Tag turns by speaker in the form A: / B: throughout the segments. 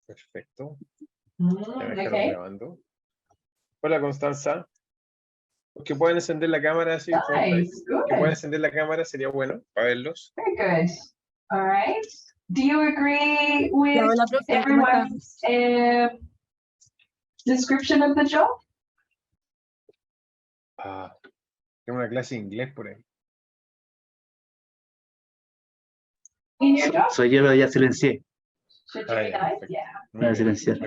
A: Perfecto. Ya me dejaron grabando. Hola, Constanza. Que pueden encender la cámara, así como estáis. Que pueden encender la cámara sería bueno para verlos.
B: Very good. All right. Do you agree with
C: Hola, profe, ¿cómo
B: everyone's description of the job?
A: Ah, tengo una clase de inglés por ahí.
B: In your job?
D: Soy yo, pero ya silencié.
B: Should you
A: Ah,
B: be
A: ya,
B: nice?
A: perfecto.
B: Yeah.
A: Muy
D: Voy a
A: bien.
D: silenciar.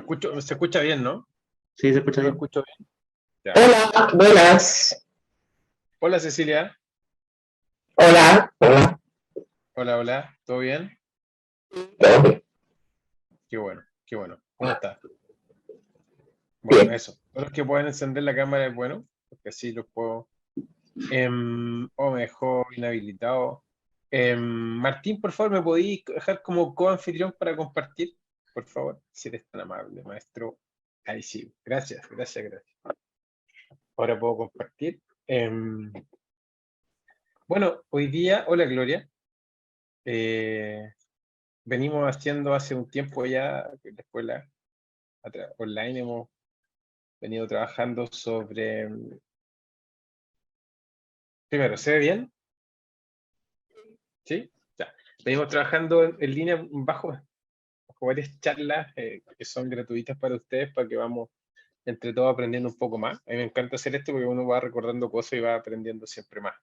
A: Se escucha bien, ¿no?
D: Sí, se escucha
A: ¿Yo lo
D: bien.
A: escucho bien? Ya.
E: Hola, buenas.
A: Hola, Cecilia.
E: Hola, hola.
A: Hola, hola. ¿Todo bien?
E: ¿Todo bien?
A: Qué bueno, qué bueno. ¿Cómo estás? Bueno,
E: Bien.
A: eso. Todos los que pueden encender la cámara es bueno, porque así los puedo. O me dejó inhabilitado. Martín, por favor, ¿me podéis dejar como coanfitrión para compartir? Por favor, si eres tan amable, maestro. Ahí sí. Gracias, gracias, gracias. Ahora puedo compartir. Bueno, hoy día, hola Gloria. Venimos haciendo hace un tiempo ya, en la escuela online hemos venido trabajando sobre... Primero, ¿se ve bien? ¿Sí? Ya. Venimos trabajando en línea bajo varias charlas que son gratuitas para ustedes, para que vamos entre todos aprendiendo un poco más. A mí me encanta hacer esto porque uno va recordando cosas y va aprendiendo siempre más.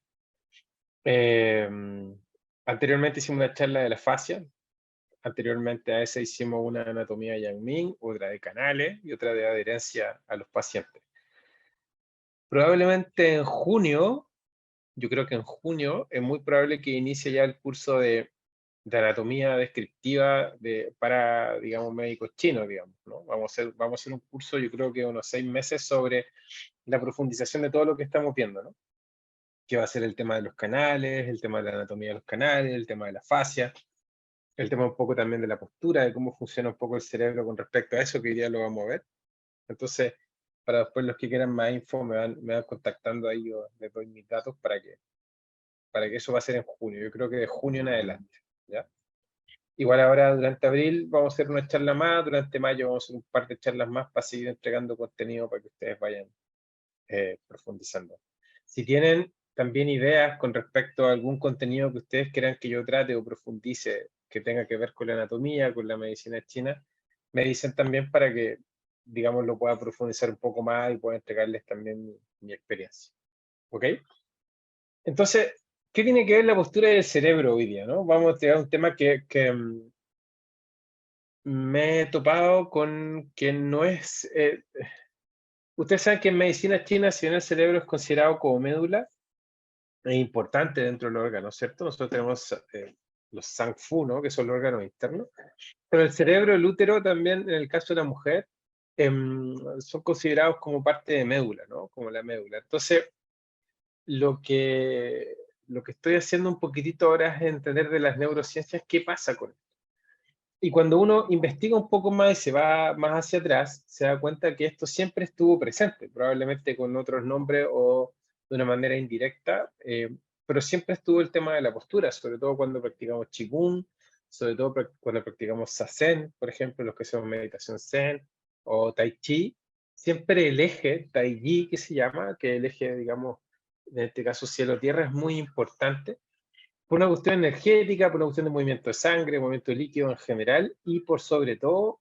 A: Anteriormente hicimos una charla de la fascia. Anteriormente a esa hicimos una anatomía de Yang Ming, otra de canales y otra de adherencia a los pacientes. Probablemente en junio, yo creo que en junio, es muy probable que inicie ya el curso de anatomía descriptiva para, digamos, médicos chinos, digamos, ¿no? Vamos a hacer un curso, yo creo que unos 6 meses, sobre la profundización de todo lo que estamos viendo, ¿no? Que va a ser el tema de los canales, el tema de la anatomía de los canales, el tema de la fascia, el tema un poco también de la postura, de cómo funciona un poco el cerebro con respecto a eso, que hoy día lo vamos a ver. Entonces, para después los que quieran más info, me van contactando ahí, yo les doy mis datos para que eso va a ser en junio. Yo creo que de junio en adelante, ¿ya? Igual ahora durante abril vamos a hacer una charla más, durante mayo vamos a hacer un par de charlas más para seguir entregando contenido para que ustedes vayan profundizando. Si tienen también ideas con respecto a algún contenido que ustedes quieran que yo trate o profundice, que tenga que ver con la anatomía, con la medicina china, me dicen también para que, digamos, lo pueda profundizar un poco más y pueda entregarles también mi experiencia. ¿Ok? Entonces, ¿qué tiene que ver la postura del cerebro hoy día, no? Vamos a tener un tema que me he topado con que no es... ustedes saben que en medicina china, si bien el cerebro es considerado como médula, es importante dentro del órgano, ¿cierto? Nosotros tenemos los Zangfu, ¿no? Que son los órganos internos. Pero el cerebro, el útero también, en el caso de la mujer, son considerados como parte de médula, ¿no? Como la médula. Entonces, lo que estoy haciendo un poquitito ahora es entender de las neurociencias qué pasa con esto. Y cuando uno investiga un poco más y se va más hacia atrás, se da cuenta que esto siempre estuvo presente, probablemente con otros nombres o de una manera indirecta, pero siempre estuvo el tema de la postura, sobre todo cuando practicamos Qigong, sobre todo cuando practicamos Zazen, por ejemplo, los que hacemos meditación Zen o Tai Chi, siempre el eje Tai Chi, que se llama, que el eje, digamos, en este caso cielo-tierra, es muy importante por una cuestión energética, por una cuestión de movimiento de sangre, movimiento de líquido en general, y por sobre todo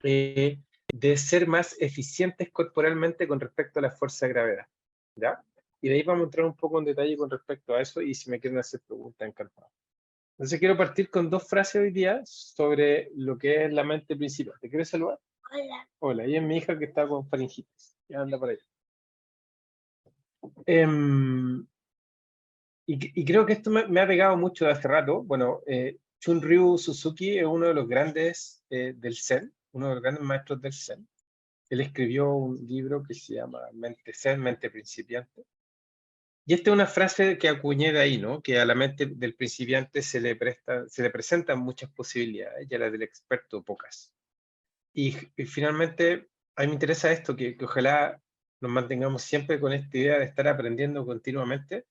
A: de ser más eficientes corporalmente con respecto a la fuerza de gravedad, ¿ya? Y de ahí vamos a entrar un poco en detalle con respecto a eso, y si me quieren hacer preguntas, encantado. Entonces quiero partir con 2 frases hoy día sobre lo que es la mente principal. ¿Te quieres saludar?
C: Hola.
A: Hola, ella es mi hija que está con faringitis, ya anda por ahí. Y creo que esto me ha pegado mucho de hace rato. Bueno, Shunryu Suzuki es uno de los grandes del Zen, uno de los grandes maestros del Zen. Él escribió un libro que se llama Mente Zen, Mente Principiante. Y esta es una frase que acuñé de ahí, ¿no? Que a la mente del principiante se le presentan muchas posibilidades y a la del experto pocas. Y finalmente, a mí me interesa esto, que ojalá nos mantengamos siempre con esta idea de estar aprendiendo continuamente,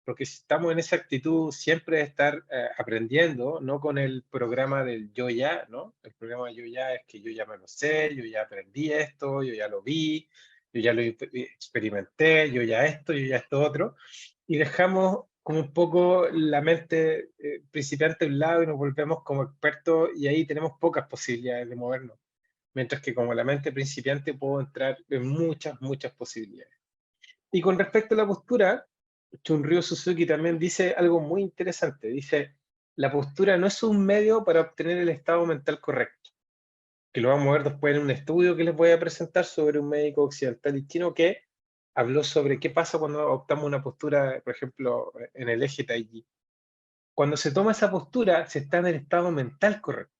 A: Porque si estamos en esa actitud siempre de estar aprendiendo, no con el programa del yo ya, ¿no? El programa yo ya es que yo ya me lo sé, yo ya aprendí esto, yo ya lo vi, yo ya lo experimenté, yo ya esto otro, y dejamos como un poco la mente principiante a un lado y nos volvemos como expertos y ahí tenemos pocas posibilidades de movernos. Mientras que como la mente principiante puedo entrar en muchas posibilidades. Y con respecto a la postura, Shunryu Suzuki también dice algo muy interesante. Dice, la postura no es un medio para obtener el estado mental correcto, que lo vamos a ver después en un estudio que les voy a presentar sobre un médico occidental y chino que habló sobre qué pasa cuando adoptamos una postura, por ejemplo, en el eje Tai Chi. Cuando se toma esa postura, se está en el estado mental correcto.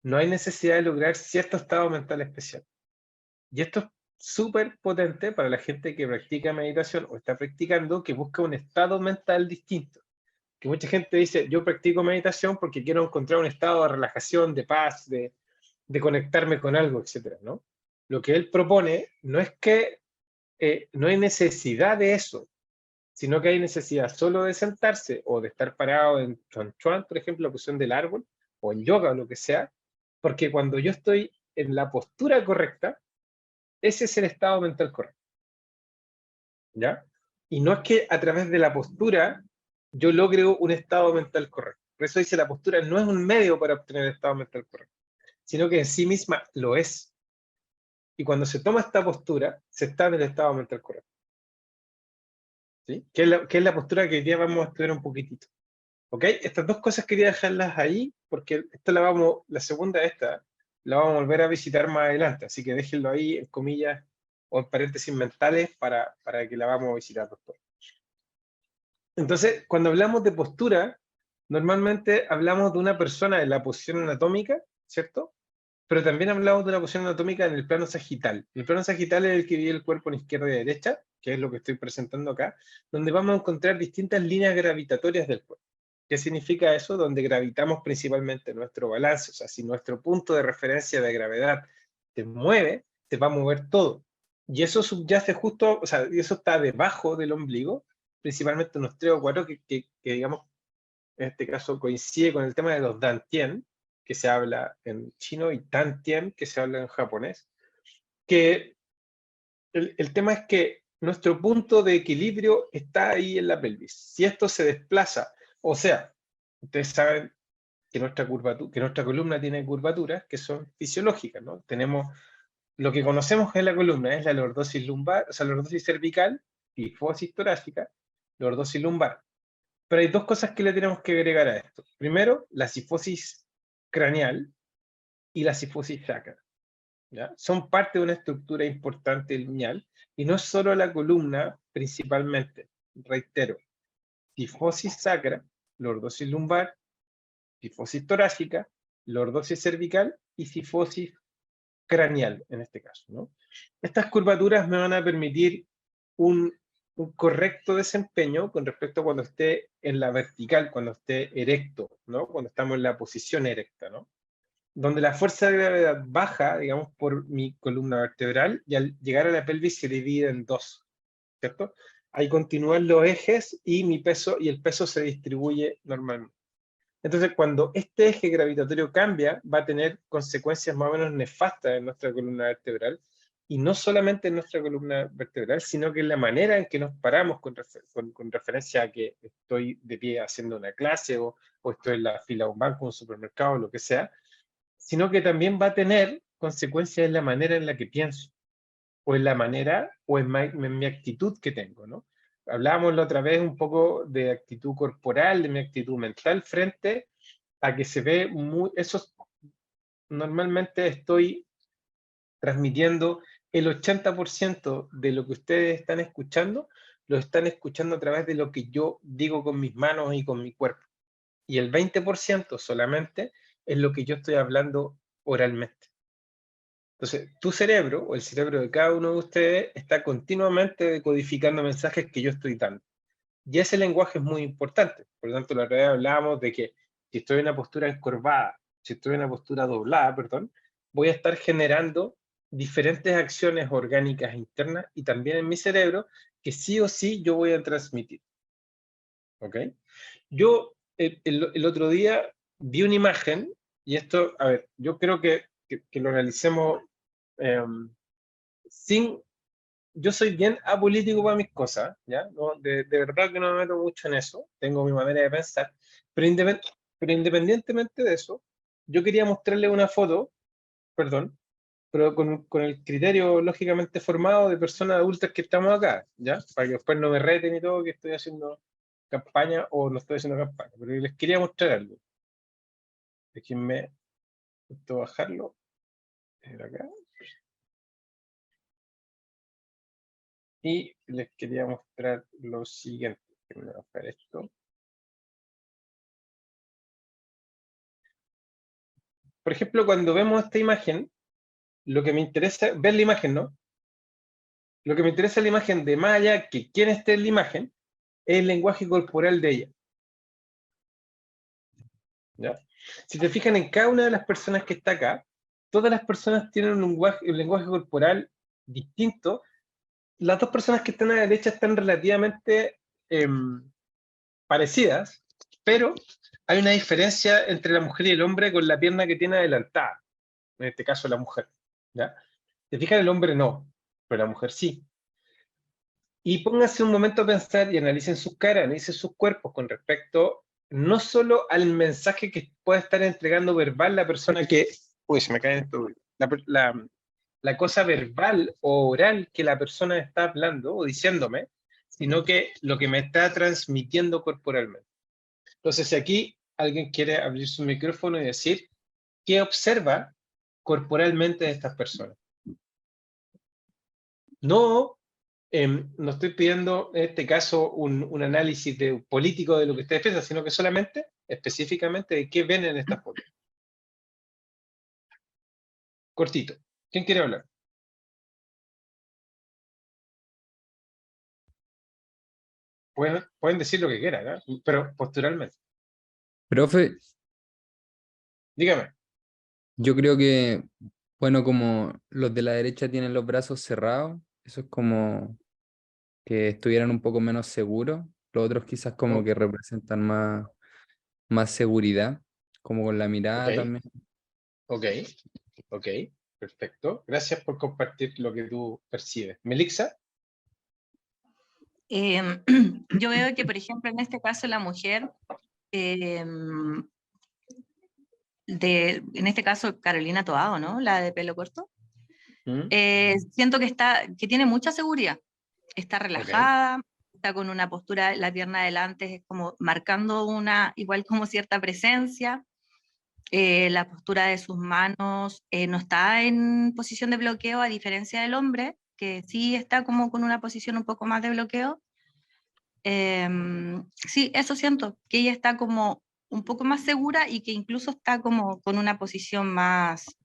A: No hay necesidad de lograr cierto estado mental especial. Y esto es súper potente para la gente que practica meditación o está practicando, que busca un estado mental distinto. Que mucha gente dice, yo practico meditación porque quiero encontrar un estado de relajación, de paz, de conectarme con algo, etcétera, ¿no? Lo que él propone no es que no hay necesidad de eso, sino que hay necesidad solo de sentarse o de estar parado en Chuan Chuan, por ejemplo, la posición del árbol, o en yoga o lo que sea, porque cuando yo estoy en la postura correcta, ese es el estado mental correcto. ¿Ya? Y no es que a través de la postura yo logre un estado mental correcto. Por eso dice, la postura no es un medio para obtener el estado mental correcto, sino que en sí misma lo es. Y cuando se toma esta postura, se está en el estado mental correcto. ¿Sí? Que es la postura que hoy día vamos a estudiar un poquitito. ¿Ok? Estas dos cosas quería dejarlas ahí, porque la segunda la vamos a volver a visitar más adelante, así que déjenlo ahí en comillas o en paréntesis mentales para que la vamos a visitar después. Entonces, cuando hablamos de postura, normalmente hablamos de una persona en la posición anatómica, ¿cierto? Pero también hablamos de una posición anatómica en el plano sagital. El plano sagital es el que divide el cuerpo en izquierda y derecha, que es lo que estoy presentando acá, donde vamos a encontrar distintas líneas gravitatorias del cuerpo. ¿Qué significa eso? Donde gravitamos principalmente nuestro balance, o sea, si nuestro punto de referencia de gravedad se mueve, se va a mover todo. Y eso subyace justo, o sea, y eso está debajo del ombligo, principalmente unos 3 o 4 que digamos, en este caso coincide con el tema de los Dantien, que se habla en chino, y Tantien, que se habla en japonés, que el tema es que nuestro punto de equilibrio está ahí en la pelvis. Si esto se desplaza, o sea, ustedes saben que nuestra columna tiene curvaturas que son fisiológicas, ¿no? Tenemos lo que conocemos en la columna, es la lordosis lumbar, o sea, la lordosis cervical, tifosis torácica, lordosis lumbar. Pero hay dos cosas que le tenemos que agregar a esto. Primero, la sifosis craneal y la sifosis sacra. ¿Ya? Son parte de una estructura importante lineal y no es solo la columna principalmente. Reitero, sifosis sacra, lordosis lumbar, sifosis torácica, lordosis cervical y sifosis craneal en este caso, ¿no? Estas curvaturas me van a permitir un correcto desempeño con respecto a cuando esté en la vertical, cuando esté erecto, ¿no? Cuando estamos en la posición erecta, ¿no? Donde la fuerza de gravedad baja, digamos, por mi columna vertebral y al llegar a la pelvis se divide en dos, ¿cierto? Ahí continúan los ejes y mi peso, y el peso se distribuye normalmente. Entonces, cuando este eje gravitatorio cambia, va a tener consecuencias más o menos nefastas en nuestra columna vertebral, y no solamente en nuestra columna vertebral, sino que en la manera en que nos paramos con referencia a que estoy de pie haciendo una clase o estoy en la fila de un banco, un supermercado, lo que sea, sino que también va a tener consecuencias en la manera en la que pienso, o en la manera, o en mi actitud que tengo, ¿no? Hablábamos la otra vez un poco de actitud corporal, de mi actitud mental, frente a que se ve muy, normalmente estoy transmitiendo el 80% de lo que ustedes están escuchando, lo están escuchando a través de lo que yo digo con mis manos y con mi cuerpo. Y el 20% solamente es lo que yo estoy hablando oralmente. Entonces, tu cerebro, o el cerebro de cada uno de ustedes, está continuamente decodificando mensajes que yo estoy dando. Y ese lenguaje es muy importante. Por lo tanto, la otra vez hablábamos de que si estoy en una postura encorvada, si estoy en una postura doblada, perdón, voy a estar generando diferentes acciones orgánicas internas y también en mi cerebro que sí o sí yo voy a transmitir. ¿Ok? Yo el otro día vi una imagen, y esto, a ver, yo creo que lo analicemos sin... Yo soy bien apolítico para mis cosas, ¿ya? No, de verdad que no me meto mucho en eso, tengo mi manera de pensar, pero, pero independientemente de eso, yo quería mostrarle una foto, perdón, pero con el criterio lógicamente formado de personas adultas que estamos acá, ¿ya? Para que después no me reten y todo que estoy haciendo campaña o no estoy haciendo campaña, pero les quería mostrar algo. Déjenme esto bajarlo. Acá. Y les quería mostrar lo siguiente. Déjenme bajar esto. Por ejemplo, cuando vemos esta imagen, lo que me interesa, ver la imagen, ¿no? Lo que me interesa es la imagen de más allá que quién esté en la imagen, es el lenguaje corporal de ella. ¿Ya? Si te fijan en cada una de las personas que está acá, todas las personas tienen un lenguaje corporal distinto. Las dos personas que están a la derecha están relativamente parecidas, pero hay una diferencia entre la mujer y el hombre con la pierna que tiene adelantada, en este caso la mujer. ¿Ya? ¿Te fijas? El hombre no, pero la mujer sí. Y pónganse un momento a pensar y analicen sus caras, analicen sus cuerpos con respecto no solo al mensaje que puede estar entregando verbal la persona que... Uy, se me cae esto. La cosa verbal o oral que la persona está hablando o diciéndome, sino que lo que me está transmitiendo corporalmente. Entonces, si aquí alguien quiere abrir su micrófono y decir qué observa corporalmente de estas personas. No, no estoy pidiendo en este caso un análisis político de lo que ustedes piensan, sino que solamente, específicamente, de qué ven en estas fotos. Cortito. ¿Quién quiere hablar? Pueden decir lo que quieran, ¿eh? Pero posturalmente.
C: Profe,
A: Dígame.
C: yo creo que, bueno, como los de la derecha tienen los brazos cerrados, eso es como que estuvieran un poco menos seguros. Los otros quizás como
A: Oh,
C: que representan más seguridad, como con la
A: ok,
C: mirada también.
A: ok, ok. Perfecto. Gracias por compartir lo que tú percibes. Melixa.
D: Yo veo que, por ejemplo, en este caso la mujer, en este caso Carolina Toado, ¿no? La de pelo corto, siento que tiene mucha seguridad, está relajada, está con una postura, la pierna adelante es como marcando igual como cierta presencia, la postura de sus manos no está en posición de bloqueo a diferencia del hombre, que sí está como con una posición un poco más de bloqueo. Sí, eso siento, que ella está como un poco más segura y que incluso está como con una posición más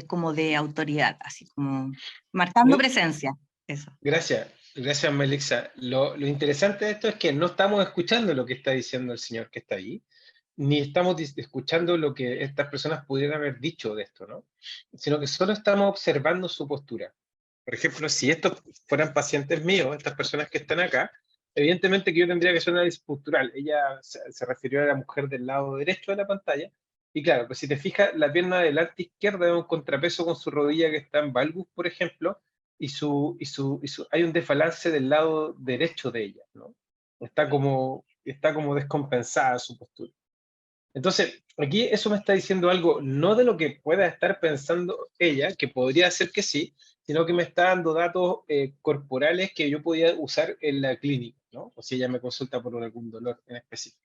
D: como de autoridad, así como marcando presencia. Eso.
A: Gracias Melixa. Lo interesante de esto es que no estamos escuchando lo que está diciendo el señor que está ahí, ni estamos escuchando lo que estas personas pudieran haber dicho de esto, ¿no? Sino que solo estamos observando su postura. Por ejemplo, si estos fueran pacientes míos, estas personas que están acá, evidentemente que yo tendría que hacer una análisis postural. Ella se refirió a la mujer del lado derecho de la pantalla, y claro, pues si te fijas, la pierna delante izquierda es un contrapeso con su rodilla que está en valgus, por ejemplo, hay un desbalance del lado derecho de ella, ¿no? Está como descompensada su postura. Entonces, aquí eso me está diciendo algo, no de lo que pueda estar pensando ella, que podría ser que sí, sino que me está dando datos corporales que yo podía usar en la clínica, ¿no? O si ella me consulta por algún dolor en específico.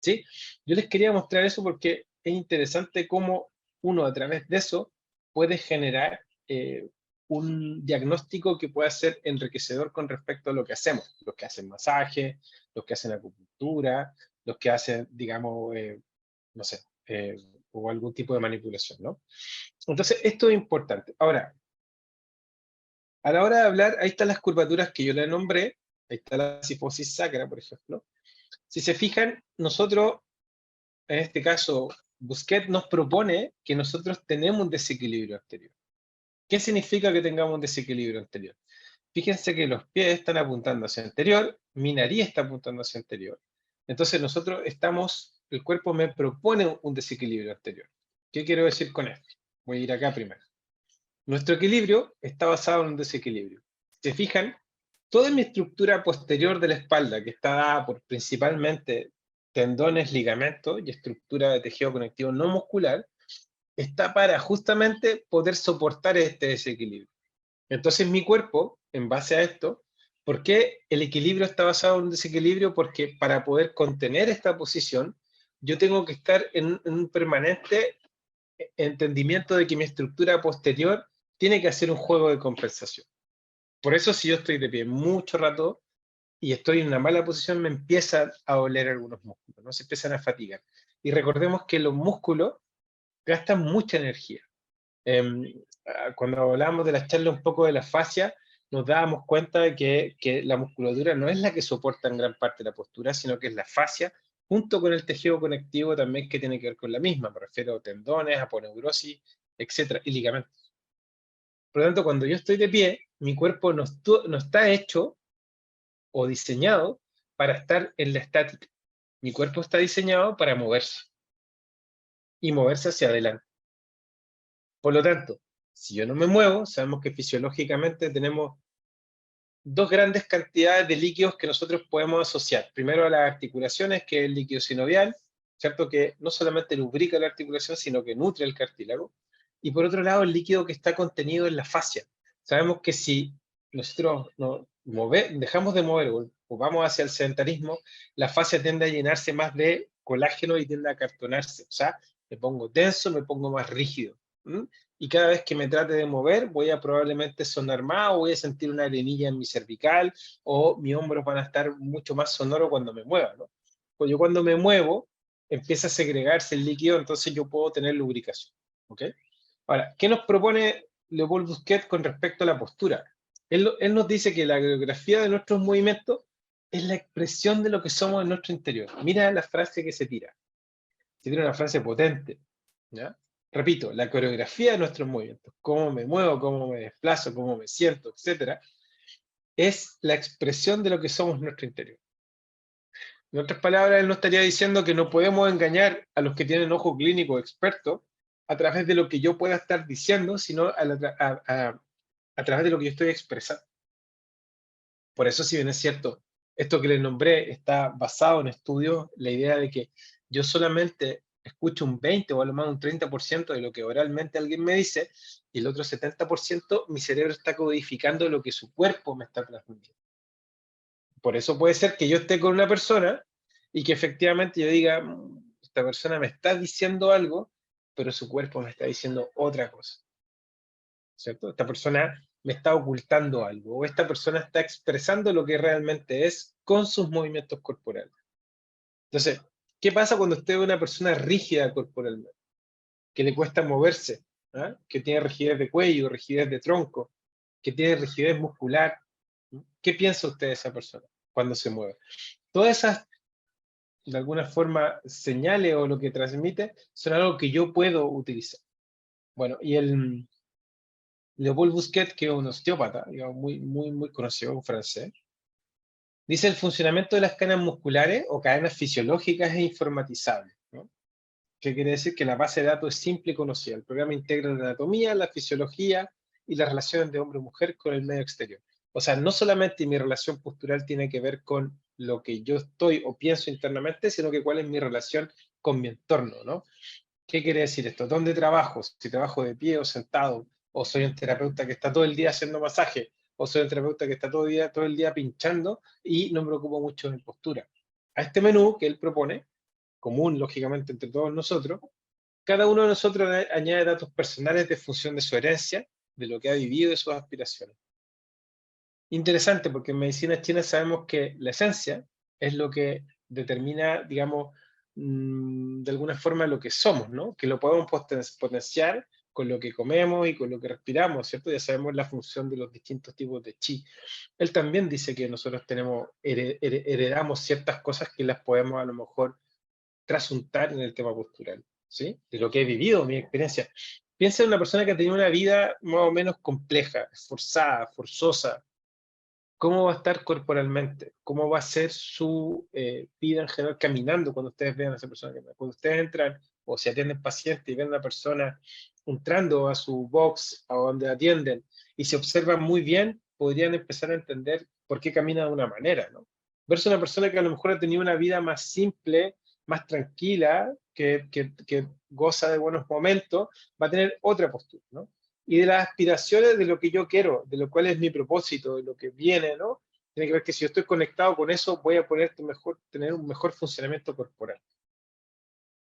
A: ¿Sí? Yo les quería mostrar eso porque es interesante cómo uno a través de eso puede generar un diagnóstico que pueda ser enriquecedor con respecto a lo que hacemos. Los que hacen masaje, los que hacen acupuntura, los que hacen, digamos, no sé, o algún tipo de manipulación, ¿no? Entonces, esto es importante. Ahora, a la hora de hablar, ahí están las curvaturas que yo le nombré, ahí está la cifosis sacra, por ejemplo. Si se fijan, nosotros, en este caso, Busquets nos propone que nosotros tenemos un desequilibrio anterior. ¿Qué significa que tengamos un desequilibrio anterior? fíjense que los pies están apuntando hacia anterior, mi nariz está apuntando hacia anterior. Entonces nosotros estamos, el cuerpo me propone un desequilibrio anterior. ¿Qué quiero decir con esto? Voy a ir acá primero. Nuestro equilibrio está basado en un desequilibrio. ¿Se fijan? Toda mi estructura posterior de la espalda, que está dada por principalmente tendones, ligamentos y estructura de tejido conectivo no muscular, está para justamente poder soportar este desequilibrio. Entonces mi cuerpo, en base a esto, ¿por qué el equilibrio está basado en un desequilibrio? Porque para poder contener esta posición, yo tengo que estar en un permanente entendimiento de que mi estructura posterior tiene que hacer un juego de compensación. Por eso si yo estoy de pie mucho rato y estoy en una mala posición, me empiezan a doler algunos músculos, ¿no? Se empiezan a fatigar. Y recordemos que los músculos gastan mucha energía. Cuando hablábamos de la charla un poco de la fascia, nos dábamos cuenta de que la musculatura no es la que soporta en gran parte la postura, sino que es la fascia, junto con el tejido conectivo también que tiene que ver con la misma. Me refiero a tendones, aponeurosis, etcétera, y ligamentos. Por lo tanto, cuando yo estoy de pie, mi cuerpo no está hecho o diseñado para estar en la estática. Mi cuerpo está diseñado para moverse y moverse hacia adelante. Por lo tanto, si yo no me muevo, sabemos que fisiológicamente tenemos dos grandes cantidades de líquidos que nosotros podemos asociar. Primero a las articulaciones, que es el líquido sinovial, ¿cierto? Que no solamente lubrica la articulación, sino que nutre el cartílago. Y por otro lado, el líquido que está contenido en la fascia. Sabemos que si nosotros dejamos de mover o vamos hacia el sedentarismo, la fascia tiende a llenarse más de colágeno y tiende a acartonarse. O sea, me pongo tenso, me pongo más rígido. Y cada vez que me trate de mover, voy a probablemente sonar más, o voy a sentir una arenilla en mi cervical, o mis hombros van a estar mucho más sonoros cuando me mueva, ¿no? Pues yo cuando me muevo, empieza a segregarse el líquido, entonces yo puedo tener lubricación, ¿ok? Ahora, ¿qué nos propone Leopold Busquet con respecto a la postura? Él nos dice que la coreografía de nuestros movimientos es la expresión de lo que somos en nuestro interior. Mira la frase que se tira. Se tira una frase potente, ¿ya? Repito, la coreografía de nuestros movimientos, cómo me muevo, cómo me desplazo, cómo me siento, etcétera, es la expresión de lo que somos en nuestro interior. En otras palabras, él nos estaría diciendo que no podemos engañar a los que tienen ojo clínico experto a través de lo que yo pueda estar diciendo, sino a través de lo que yo estoy expresando. Por eso, si bien es cierto, esto que les nombré está basado en estudios, la idea de que yo solamente escucho un 20 o a lo más un 30% de lo que oralmente alguien me dice, y el otro 70% mi cerebro está codificando lo que su cuerpo me está transmitiendo. Por eso puede ser que yo esté con una persona y que efectivamente yo diga, esta persona me está diciendo algo, pero su cuerpo me está diciendo otra cosa. ¿Cierto? Esta persona me está ocultando algo, o esta persona está expresando lo que realmente es con sus movimientos corporales. Entonces, ¿qué pasa cuando usted ve una persona rígida corporalmente? Que le cuesta moverse, ¿ah? Que tiene rigidez de cuello, rigidez de tronco, que tiene rigidez muscular. ¿Qué piensa usted de esa persona cuando se mueve? Todas esas, de alguna forma, señales o lo que transmite, son algo que yo puedo utilizar. Bueno, y el Leopold Busquet, que es un osteópata, digamos, muy conocido, un francés, dice el funcionamiento de las cadenas musculares o cadenas fisiológicas es informatizable, ¿no? ¿Qué quiere decir? Que la base de datos es simple y conocida. El programa integra la anatomía, la fisiología y las relaciones de hombre-mujer con el medio exterior. O sea, no solamente mi relación postural tiene que ver con lo que yo estoy o pienso internamente, sino que cuál es mi relación con mi entorno, ¿no? ¿Qué quiere decir esto? ¿Dónde trabajo? Si trabajo de pie o sentado, o soy un terapeuta que está todo el día haciendo masaje, o soy un terapeuta que está todo el día pinchando y no me preocupo mucho de postura. A este menú que él propone, común lógicamente entre todos nosotros, cada uno de nosotros añade datos personales de función de su herencia, de lo que ha vivido y de sus aspiraciones. Interesante, porque en medicina china sabemos que la esencia es lo que determina, digamos, de alguna forma lo que somos, ¿no? Que lo podemos potenciar con lo que comemos y con lo que respiramos, ¿cierto? Ya sabemos la función de los distintos tipos de chi. Él también dice que nosotros heredamos ciertas cosas que las podemos a lo mejor trasuntar en el tema postural, ¿sí? De lo que he vivido, mi experiencia. Piensa en una persona que ha tenido una vida más o menos compleja, esforzada, forzosa, cómo va a estar corporalmente, cómo va a ser su vida en general caminando cuando ustedes vean a esa persona caminar. Cuando ustedes entran o se atienden pacientes y ven a una persona entrando a su box, a donde atienden, y se observan muy bien, podrían empezar a entender por qué camina de una manera, ¿no? Versus una persona que a lo mejor ha tenido una vida más simple, más tranquila, que goza de buenos momentos, va a tener otra postura, ¿no? Y de las aspiraciones de lo que yo quiero, de lo cual es mi propósito, de lo que viene, ¿no? Tiene que ver que si yo estoy conectado con eso, voy a poder tener un mejor funcionamiento corporal.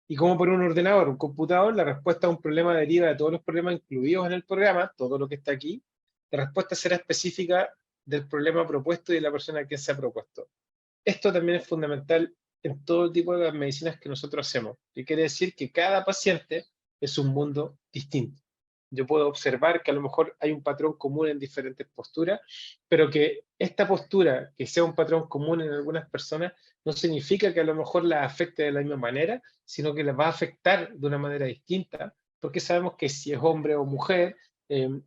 A: Y como por un ordenador, un computador, la respuesta a un problema deriva de todos los problemas incluidos en el programa, todo lo que está aquí. La respuesta será específica del problema propuesto y de la persona a quien se ha propuesto. Esto también es fundamental en todo tipo de las medicinas que nosotros hacemos. Que quiere decir que cada paciente es un mundo distinto. Yo puedo observar que a lo mejor hay un patrón común en diferentes posturas, pero que esta postura, que sea un patrón común en algunas personas, no significa que a lo mejor las afecte de la misma manera, sino que las va a afectar de una manera distinta, porque sabemos que si es hombre o mujer,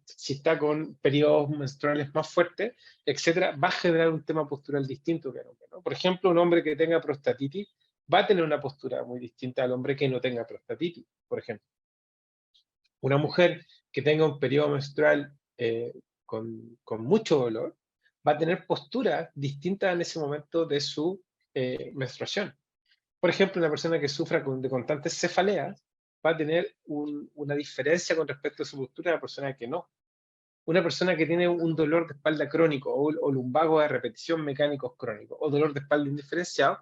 A: si está con periodos menstruales más fuertes, etcétera, va a generar un tema postural distinto que el hombre, ¿no? Por ejemplo, un hombre que tenga prostatitis va a tener una postura muy distinta al hombre que no tenga prostatitis, por ejemplo. Una mujer que tenga un periodo menstrual con mucho dolor va a tener posturas distintas en ese momento de su menstruación. Por ejemplo, una persona que sufra de constantes cefaleas va a tener una diferencia con respecto a su postura de la persona que no. Una persona que tiene un dolor de espalda crónico o lumbago de repetición mecánicos crónicos o dolor de espalda indiferenciado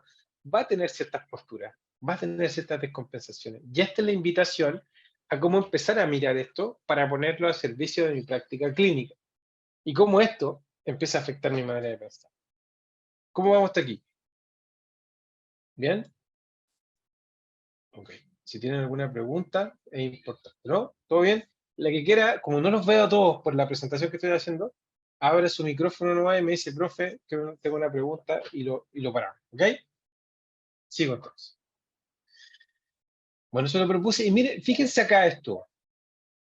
A: va a tener ciertas posturas, va a tener ciertas descompensaciones. Y esta es la invitación a cómo empezar a mirar esto para ponerlo al servicio de mi práctica clínica. Y cómo esto empieza a afectar mi manera de pensar. ¿Cómo vamos hasta aquí? ¿Bien? Ok. Si tienen alguna pregunta, es importante, ¿no? ¿Todo bien? La que quiera, como no los veo a todos por la presentación que estoy haciendo, abre su micrófono nomás y me dice, profe, que tengo una pregunta y lo paramos, ¿ok? Sigo entonces. Bueno, eso lo propuse y mire, fíjense acá esto.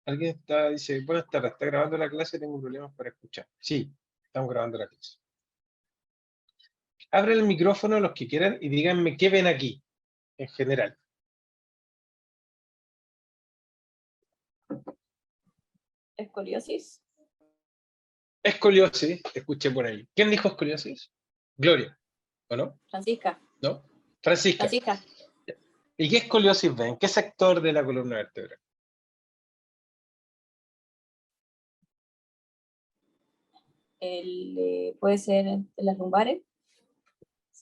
A: Alguien dice, buenas tardes, ¿está grabando la clase? Tengo problemas para escuchar. Sí, estamos grabando la clase. Abren el micrófono los que quieran y díganme qué ven aquí, en general.
F: Escoliosis.
A: Escoliosis, escuché por ahí. ¿Quién dijo escoliosis? Gloria, ¿o no?
F: Francisca.
A: ¿No? Francisca.
F: Francisca.
A: ¿Y qué escoliosis ven? ¿Qué sector de la columna vertebral?
F: Puede ser en las lumbares.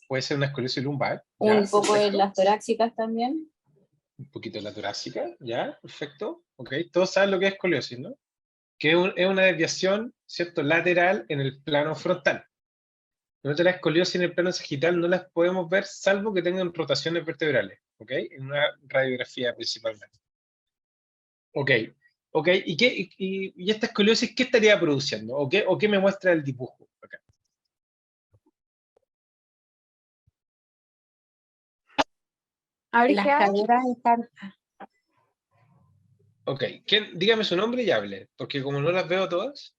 A: Puede ser una escoliosis lumbar.
F: Un
A: ¿ya?
F: poco
A: Perfecto.
F: en las torácicas también.
A: Un poquito en la torácica, ¿ya? Perfecto. Ok, todos saben lo que es escoliosis, ¿no? Que es una desviación, ¿cierto? Lateral en el plano frontal. Nosotros la escoliosis en el plano sagital no las podemos ver salvo que tengan rotaciones vertebrales, ¿ok? En una radiografía principalmente. Ok, ok. ¿Y esta escoliosis qué estaría produciendo? ¿O qué me muestra el dibujo acá?
F: Las caderas están.
A: Ok, dígame su nombre y hable, porque como no las veo todas.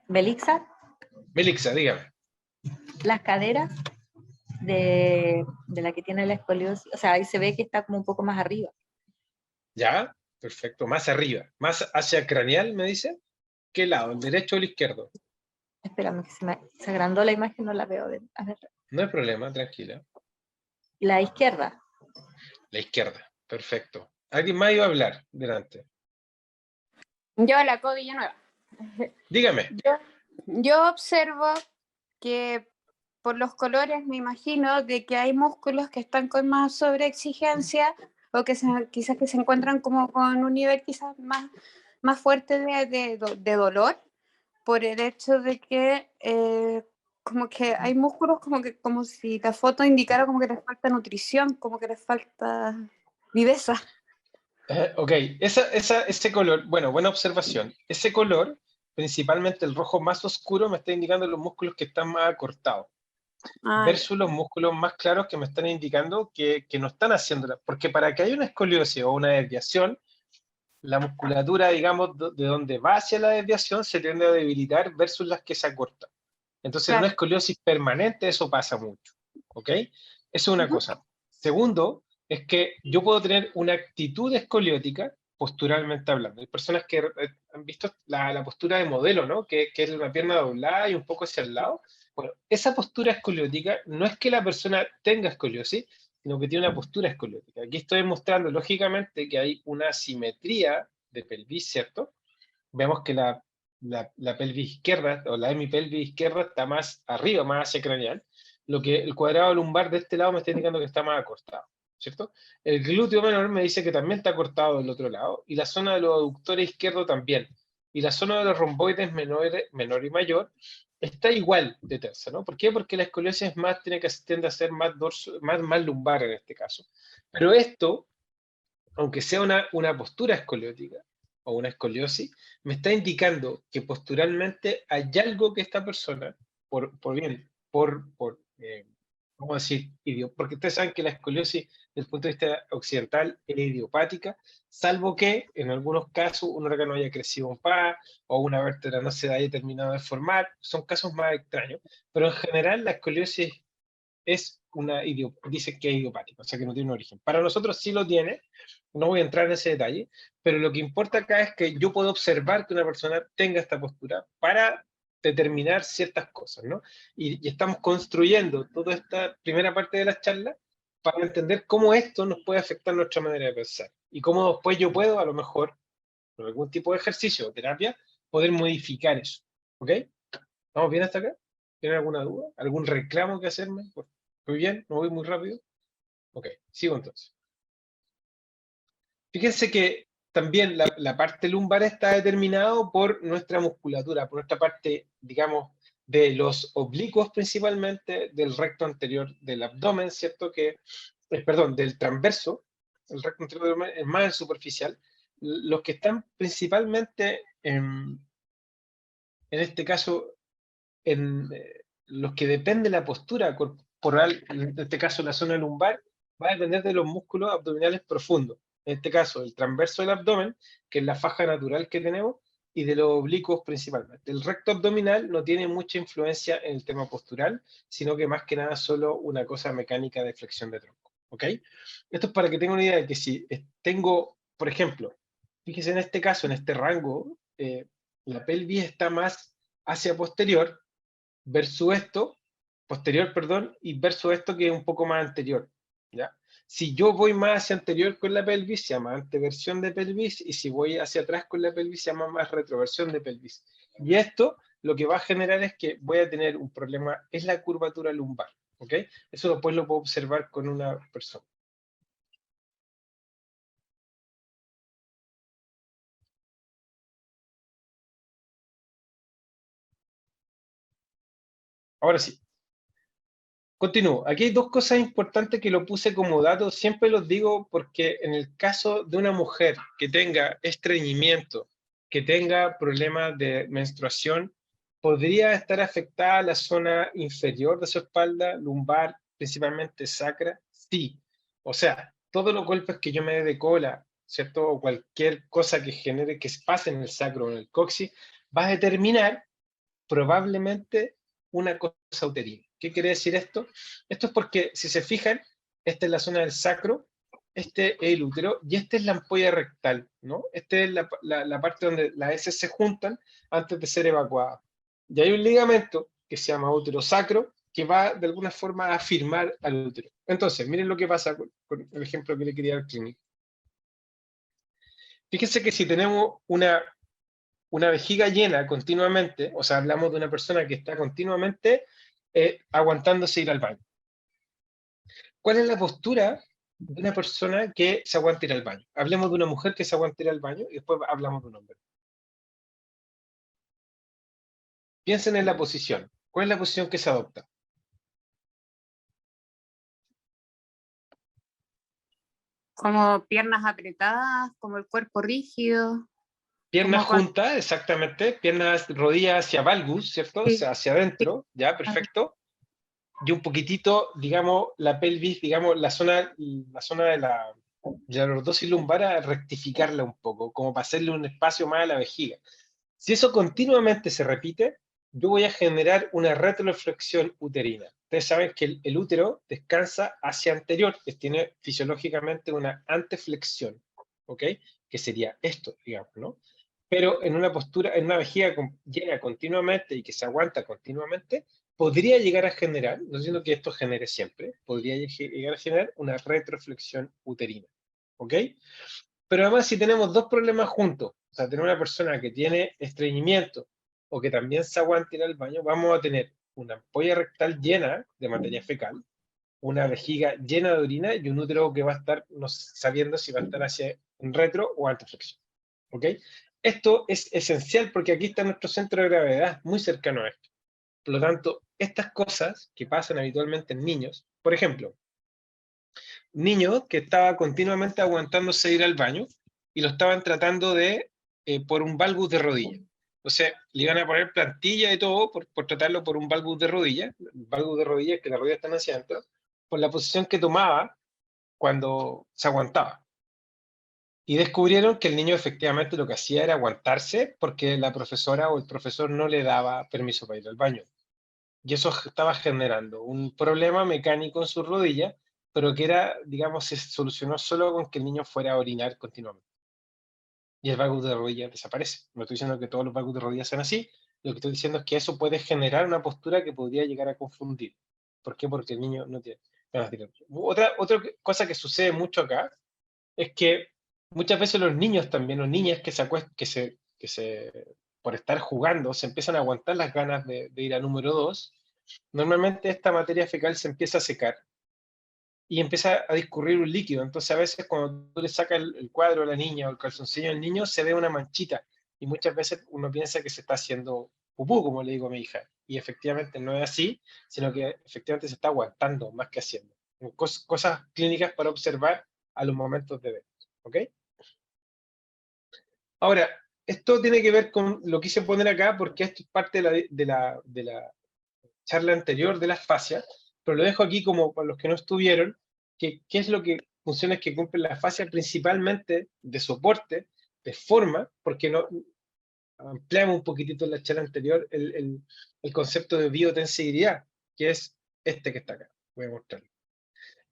D: Belixa,
A: Melixa, dígame.
D: las caderas de la que tiene la escoliosis, o sea, ahí se ve que está como un poco más arriba.
A: Ya, perfecto, más arriba. Más hacia craneal, me dice. ¿Qué lado? ¿El derecho o el izquierdo?
D: Espérame, que se agrandó la imagen, no la veo. A ver.
A: No hay problema, tranquila.
D: La izquierda.
A: La izquierda, perfecto. ¿Alguien más iba a hablar delante?
F: Yo, la Co Villanueva.
A: Dígame.
F: Yo observo que por los colores me imagino de que hay músculos que están con más sobreexigencia o que quizás que se encuentran como con un nivel quizás más fuerte de dolor por el hecho de que como que hay músculos como si la foto indicara como que les falta nutrición, como que les falta viveza.
A: Ok, ese color, bueno, buena observación. Ese color, principalmente el rojo más oscuro, me está indicando los músculos que están más acortados. Versus los músculos más claros que me están indicando que no están haciéndola. Porque para que haya una escoliosis o una desviación, la musculatura, digamos, de donde va hacia la desviación se tiende a debilitar versus las que se acortan. Entonces,
F: Claro.
A: no escoliosis permanente, eso pasa mucho, ¿ok? Eso es una cosa. Segundo, es que yo puedo tener una actitud escoliótica, posturalmente hablando. Hay personas que han visto la postura de modelo, ¿no? Que es una pierna doblada y un poco hacia el lado. Bueno, esa postura escoliótica no es que la persona tenga escoliosis, sino que tiene una postura escoliótica. Aquí estoy mostrando, lógicamente, que hay una simetría de pelvis, ¿cierto? Vemos que la pelvis izquierda, o la hemipelvis izquierda, está más arriba, más hacia craneal, lo que el cuadrado lumbar de este lado me está indicando que está más acortado, ¿cierto? El glúteo menor me dice que también está acortado del otro lado, y la zona de los aductores izquierdos también, y la zona de los romboides menor y mayor está igual de tersa, ¿no? ¿Por qué? Porque la escoliosis tiende a ser más, más lumbar en este caso. Pero esto, aunque sea una postura escoliótica, o una escoliosis, me está indicando que posturalmente hay algo que esta persona, ¿cómo decir? Porque ustedes saben que la escoliosis, desde el punto de vista occidental, es idiopática, salvo que en algunos casos un órgano haya crecido un par, o una vértebra no se haya terminado de formar, son casos más extraños, pero en general la escoliosis es dice que es idiopática, o sea que no tiene un origen. Para nosotros sí lo tiene, no voy a entrar en ese detalle, pero lo que importa acá es que yo puedo observar que una persona tenga esta postura para determinar ciertas cosas, ¿no? Y estamos construyendo toda esta primera parte de la charla para entender cómo esto nos puede afectar nuestra manera de pensar y cómo después yo puedo, a lo mejor, con algún tipo de ejercicio o terapia, poder modificar eso, ¿ok? ¿Estamos bien hasta acá? ¿Tienen alguna duda? ¿Algún reclamo que hacerme? Muy bien, no voy muy rápido. Ok, sigo entonces. Fíjense que también la parte lumbar está determinado por nuestra musculatura, por nuestra parte, digamos, de los oblicuos principalmente, del recto anterior del abdomen, ¿cierto? Perdón, del transverso, el recto anterior del abdomen es más superficial. Los que están principalmente en este caso los que dependen de la postura corporal, en este caso la zona lumbar, va a depender de los músculos abdominales profundos. En este caso, el transverso del abdomen, que es la faja natural que tenemos, y de los oblicuos principalmente. El recto abdominal no tiene mucha influencia en el tema postural, sino que más que nada solo una cosa mecánica de flexión de tronco. ¿Ok? Esto es para que tengan una idea de que si tengo, por ejemplo, fíjense en este caso, en este rango, la pelvis está más hacia posterior, versus esto, posterior, perdón, y versus esto que es un poco más anterior, ¿ya? Si yo voy más hacia anterior con la pelvis, se llama anteversión de pelvis, y si voy hacia atrás con la pelvis, se llama más retroversión de pelvis. Y esto lo que va a generar es que voy a tener un problema, es la curvatura lumbar, ¿ok? Eso después lo puedo observar con una persona. Ahora sí. Continúo. Aquí hay dos cosas importantes que lo puse como dato. Siempre los digo porque en el caso de una mujer que tenga estreñimiento, que tenga problemas de menstruación, podría estar afectada la zona inferior de su espalda, lumbar, principalmente sacra. Sí. O sea, todos los golpes que yo me dé de cola, ¿cierto? O cualquier cosa que genere que pase en el sacro o en el coxis, va a determinar probablemente una cosa uterina. ¿Qué quiere decir esto? Esto es porque, si se fijan, esta es la zona del sacro, este es el útero y esta es la ampolla rectal, ¿no? Esta es la parte donde las heces se juntan antes de ser evacuadas. Y hay un ligamento que se llama útero sacro que va de alguna forma a afirmar al útero. Entonces, miren lo que pasa con el ejemplo que le quería dar al clínico. Fíjense que si tenemos una vejiga llena continuamente, o sea, hablamos de una persona que está continuamente aguantándose ir al baño. ¿Cuál es la postura de una persona que se aguanta ir al baño? Hablemos de una mujer que se aguanta ir al baño y después hablamos de un hombre. Piensen en la posición. ¿Cuál es la posición que se adopta?
F: Como piernas apretadas, como el cuerpo rígido.
A: Piernas
F: Como
A: juntas, exactamente. Piernas, rodillas hacia valgus, ¿cierto? O
F: Sí.
A: sea, hacia adentro, ya, perfecto. Y un poquitito, digamos, la pelvis, digamos, la zona de la lordosis lumbar, a rectificarla un poco, como para hacerle un espacio más a la vejiga. Si eso continuamente se repite, yo voy a generar una retroflexión uterina. Ustedes saben que el útero descansa hacia anterior, que tiene fisiológicamente una anteflexión, ¿ok? Que sería esto, digamos, ¿no? Pero en una postura, en una vejiga llena continuamente y que se aguanta continuamente, podría llegar a generar, no diciendo que esto genere siempre, podría llegar a generar una retroflexión uterina, ¿ok? Pero además si tenemos dos problemas juntos, o sea, tener una persona que tiene estreñimiento o que también se aguanta ir al baño, vamos a tener una ampolla rectal llena de materia fecal, una vejiga llena de orina y un útero que va a estar no sabiendo si va a estar hacia en retro o anteflexión. ¿Ok? Esto es esencial porque aquí está nuestro centro de gravedad, muy cercano a esto. Por lo tanto, estas cosas que pasan habitualmente en niños, por ejemplo, niños que estaba continuamente aguantándose ir al baño y lo estaban tratando de por un valgus de rodilla. O sea, le iban a poner plantilla y todo por tratarlo por un valgus de rodilla. El valgus de rodilla es que las rodillas están hacia adentro, por la posición que tomaba cuando se aguantaba. Y descubrieron que el niño efectivamente lo que hacía era aguantarse porque la profesora o el profesor no le daba permiso para ir al baño. Y eso estaba generando un problema mecánico en su rodilla, pero que era, digamos, se solucionó solo con que el niño fuera a orinar continuamente. Y el valgus de rodilla desaparece. No estoy diciendo que todos los valgus de rodilla sean así, lo que estoy diciendo es que eso puede generar una postura que podría llegar a confundir. ¿Por qué? Porque el niño no tiene ganas de ir. Otra cosa que sucede mucho acá es que muchas veces los niños también, o niñas que por estar jugando, se empiezan a aguantar las ganas de ir a número 2, normalmente esta materia fecal se empieza a secar y empieza a discurrir un líquido. Entonces a veces cuando tú le sacas el cuadro a la niña o el calzoncillo al niño, se ve una manchita. Y muchas veces uno piensa que se está haciendo pupú, como le digo a mi hija. Y efectivamente no es así, sino que efectivamente se está aguantando más que haciendo. Cosas clínicas para observar a los momentos de ver. ¿Ok? Ahora, esto tiene que ver con lo que quise poner acá, porque esto es parte de la charla anterior de las fascias, pero lo dejo aquí como para los que no estuvieron, que qué es lo que funciones que cumplen las fascias, principalmente de soporte, de forma, porque no ampliamos un poquitito en la charla anterior el concepto de biotensibilidad, que es este que está acá. Voy a mostrarlo.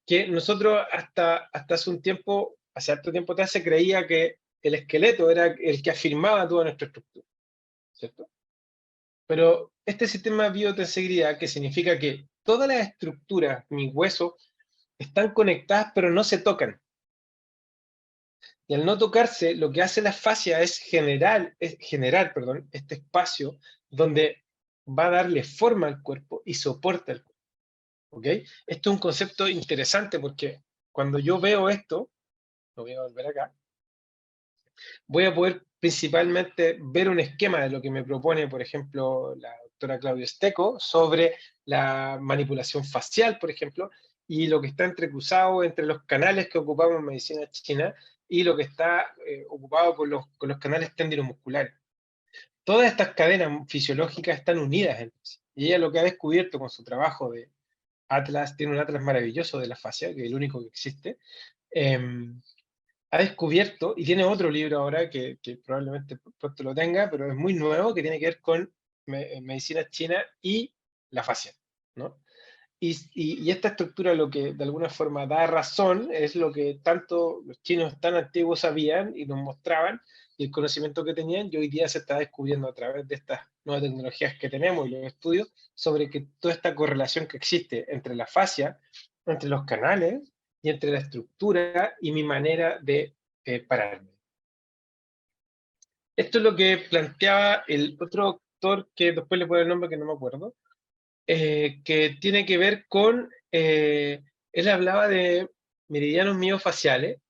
A: Que nosotros hasta hace un tiempo, hace harto tiempo atrás, se creía que el esqueleto era el que afirmaba toda nuestra estructura, ¿cierto? Pero este sistema de biotensibilidad, que significa que todas las estructuras, mis huesos, están conectadas pero no se tocan. Y al no tocarse, lo que hace la fascia es generar este espacio donde va a darle forma al cuerpo y soporta el cuerpo. ¿Ok? Esto es un concepto interesante porque cuando yo veo esto, lo voy a volver acá, voy a poder principalmente ver un esquema de lo que me propone, por ejemplo, la doctora Claudia Steco sobre la manipulación facial, por ejemplo, y lo que está entrecruzado entre los canales que ocupamos en medicina china y lo que está ocupado con los canales tendinomusculares. Todas estas cadenas fisiológicas están unidas entre sí. Y ella lo que ha descubierto con su trabajo de Atlas, tiene un atlas maravilloso de la fascia, que es el único que existe, ha descubierto, y tiene otro libro ahora que probablemente pronto lo tenga, pero es muy nuevo, que tiene que ver con medicina china y la fascia, ¿no? Y esta estructura lo que de alguna forma da razón es lo que tanto los chinos tan antiguos sabían y nos mostraban, y el conocimiento que tenían, y hoy día se está descubriendo a través de estas nuevas tecnologías que tenemos y los estudios, sobre que toda esta correlación que existe entre la fascia, entre los canales, y entre la estructura y mi manera de pararme. Esto es lo que planteaba el otro doctor, que después le pongo el nombre que no me acuerdo, que tiene que ver con, él hablaba de meridianos miofaciales,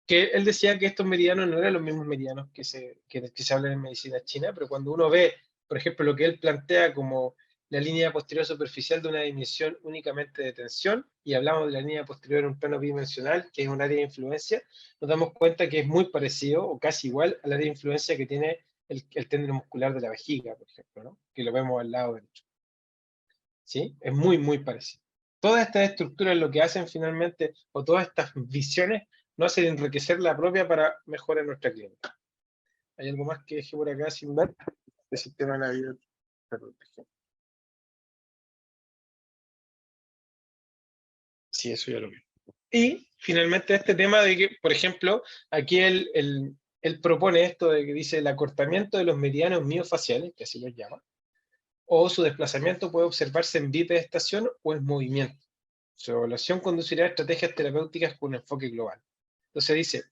A: que él decía que estos meridianos no eran los mismos meridianos que se hablan en medicina china, pero cuando uno ve, por ejemplo, lo que él plantea como la línea posterior superficial de una dimensión únicamente de tensión, y hablamos de la línea posterior en un plano bidimensional, que es un área de influencia, nos damos cuenta que es muy parecido, o casi igual, al área de influencia que tiene el tendón muscular de la vejiga, por ejemplo, ¿no? Que lo vemos al lado derecho. ¿Sí? Es muy, muy parecido. Todas estas estructuras lo que hacen finalmente, o todas estas visiones, nos hacen enriquecer la propia para mejorar nuestra clínica. ¿Hay algo más que dejé por acá sin ver? El sistema de la vida. Perdón. Sí, eso ya lo vi. Y finalmente este tema de que, por ejemplo, aquí él propone esto de que dice el acortamiento de los meridianos miofaciales, que así los llama, o su desplazamiento puede observarse en bipedestación o en movimiento. Su evaluación conducirá a estrategias terapéuticas con un enfoque global. Entonces dice,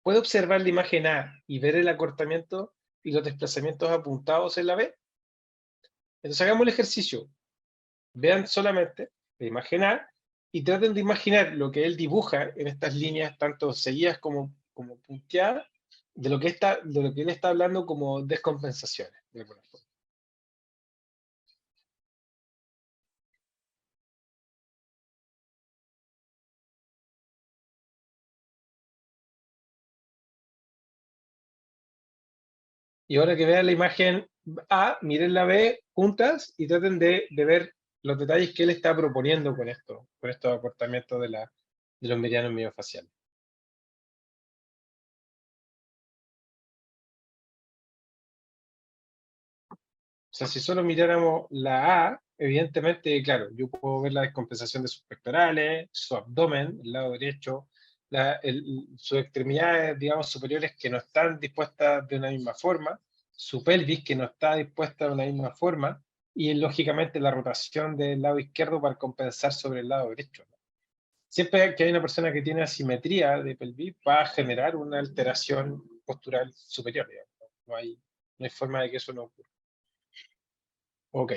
A: ¿puede observar la imagen A y ver el acortamiento y los desplazamientos apuntados en la B? Entonces hagamos el ejercicio. Vean solamente la imagen A y traten de imaginar lo que él dibuja en estas líneas, tanto seguidas como punteadas, de lo que él está hablando como descompensaciones, de alguna forma. Y ahora que vean la imagen A, miren la B juntas y traten de ver los detalles que él está proponiendo con estos acortamientos de los meridianos miofaciales. O sea, si solo miráramos la A, evidentemente, claro, yo puedo ver la descompensación de sus pectorales, su abdomen, el lado derecho, sus extremidades, digamos, superiores que no están dispuestas de una misma forma, su pelvis que no está dispuesta de una misma forma, y lógicamente la rotación del lado izquierdo para compensar sobre el lado derecho, ¿no? Siempre que hay una persona que tiene asimetría de pelvis, va a generar una alteración postural superior, digamos. No hay forma de que eso no ocurra. Ok.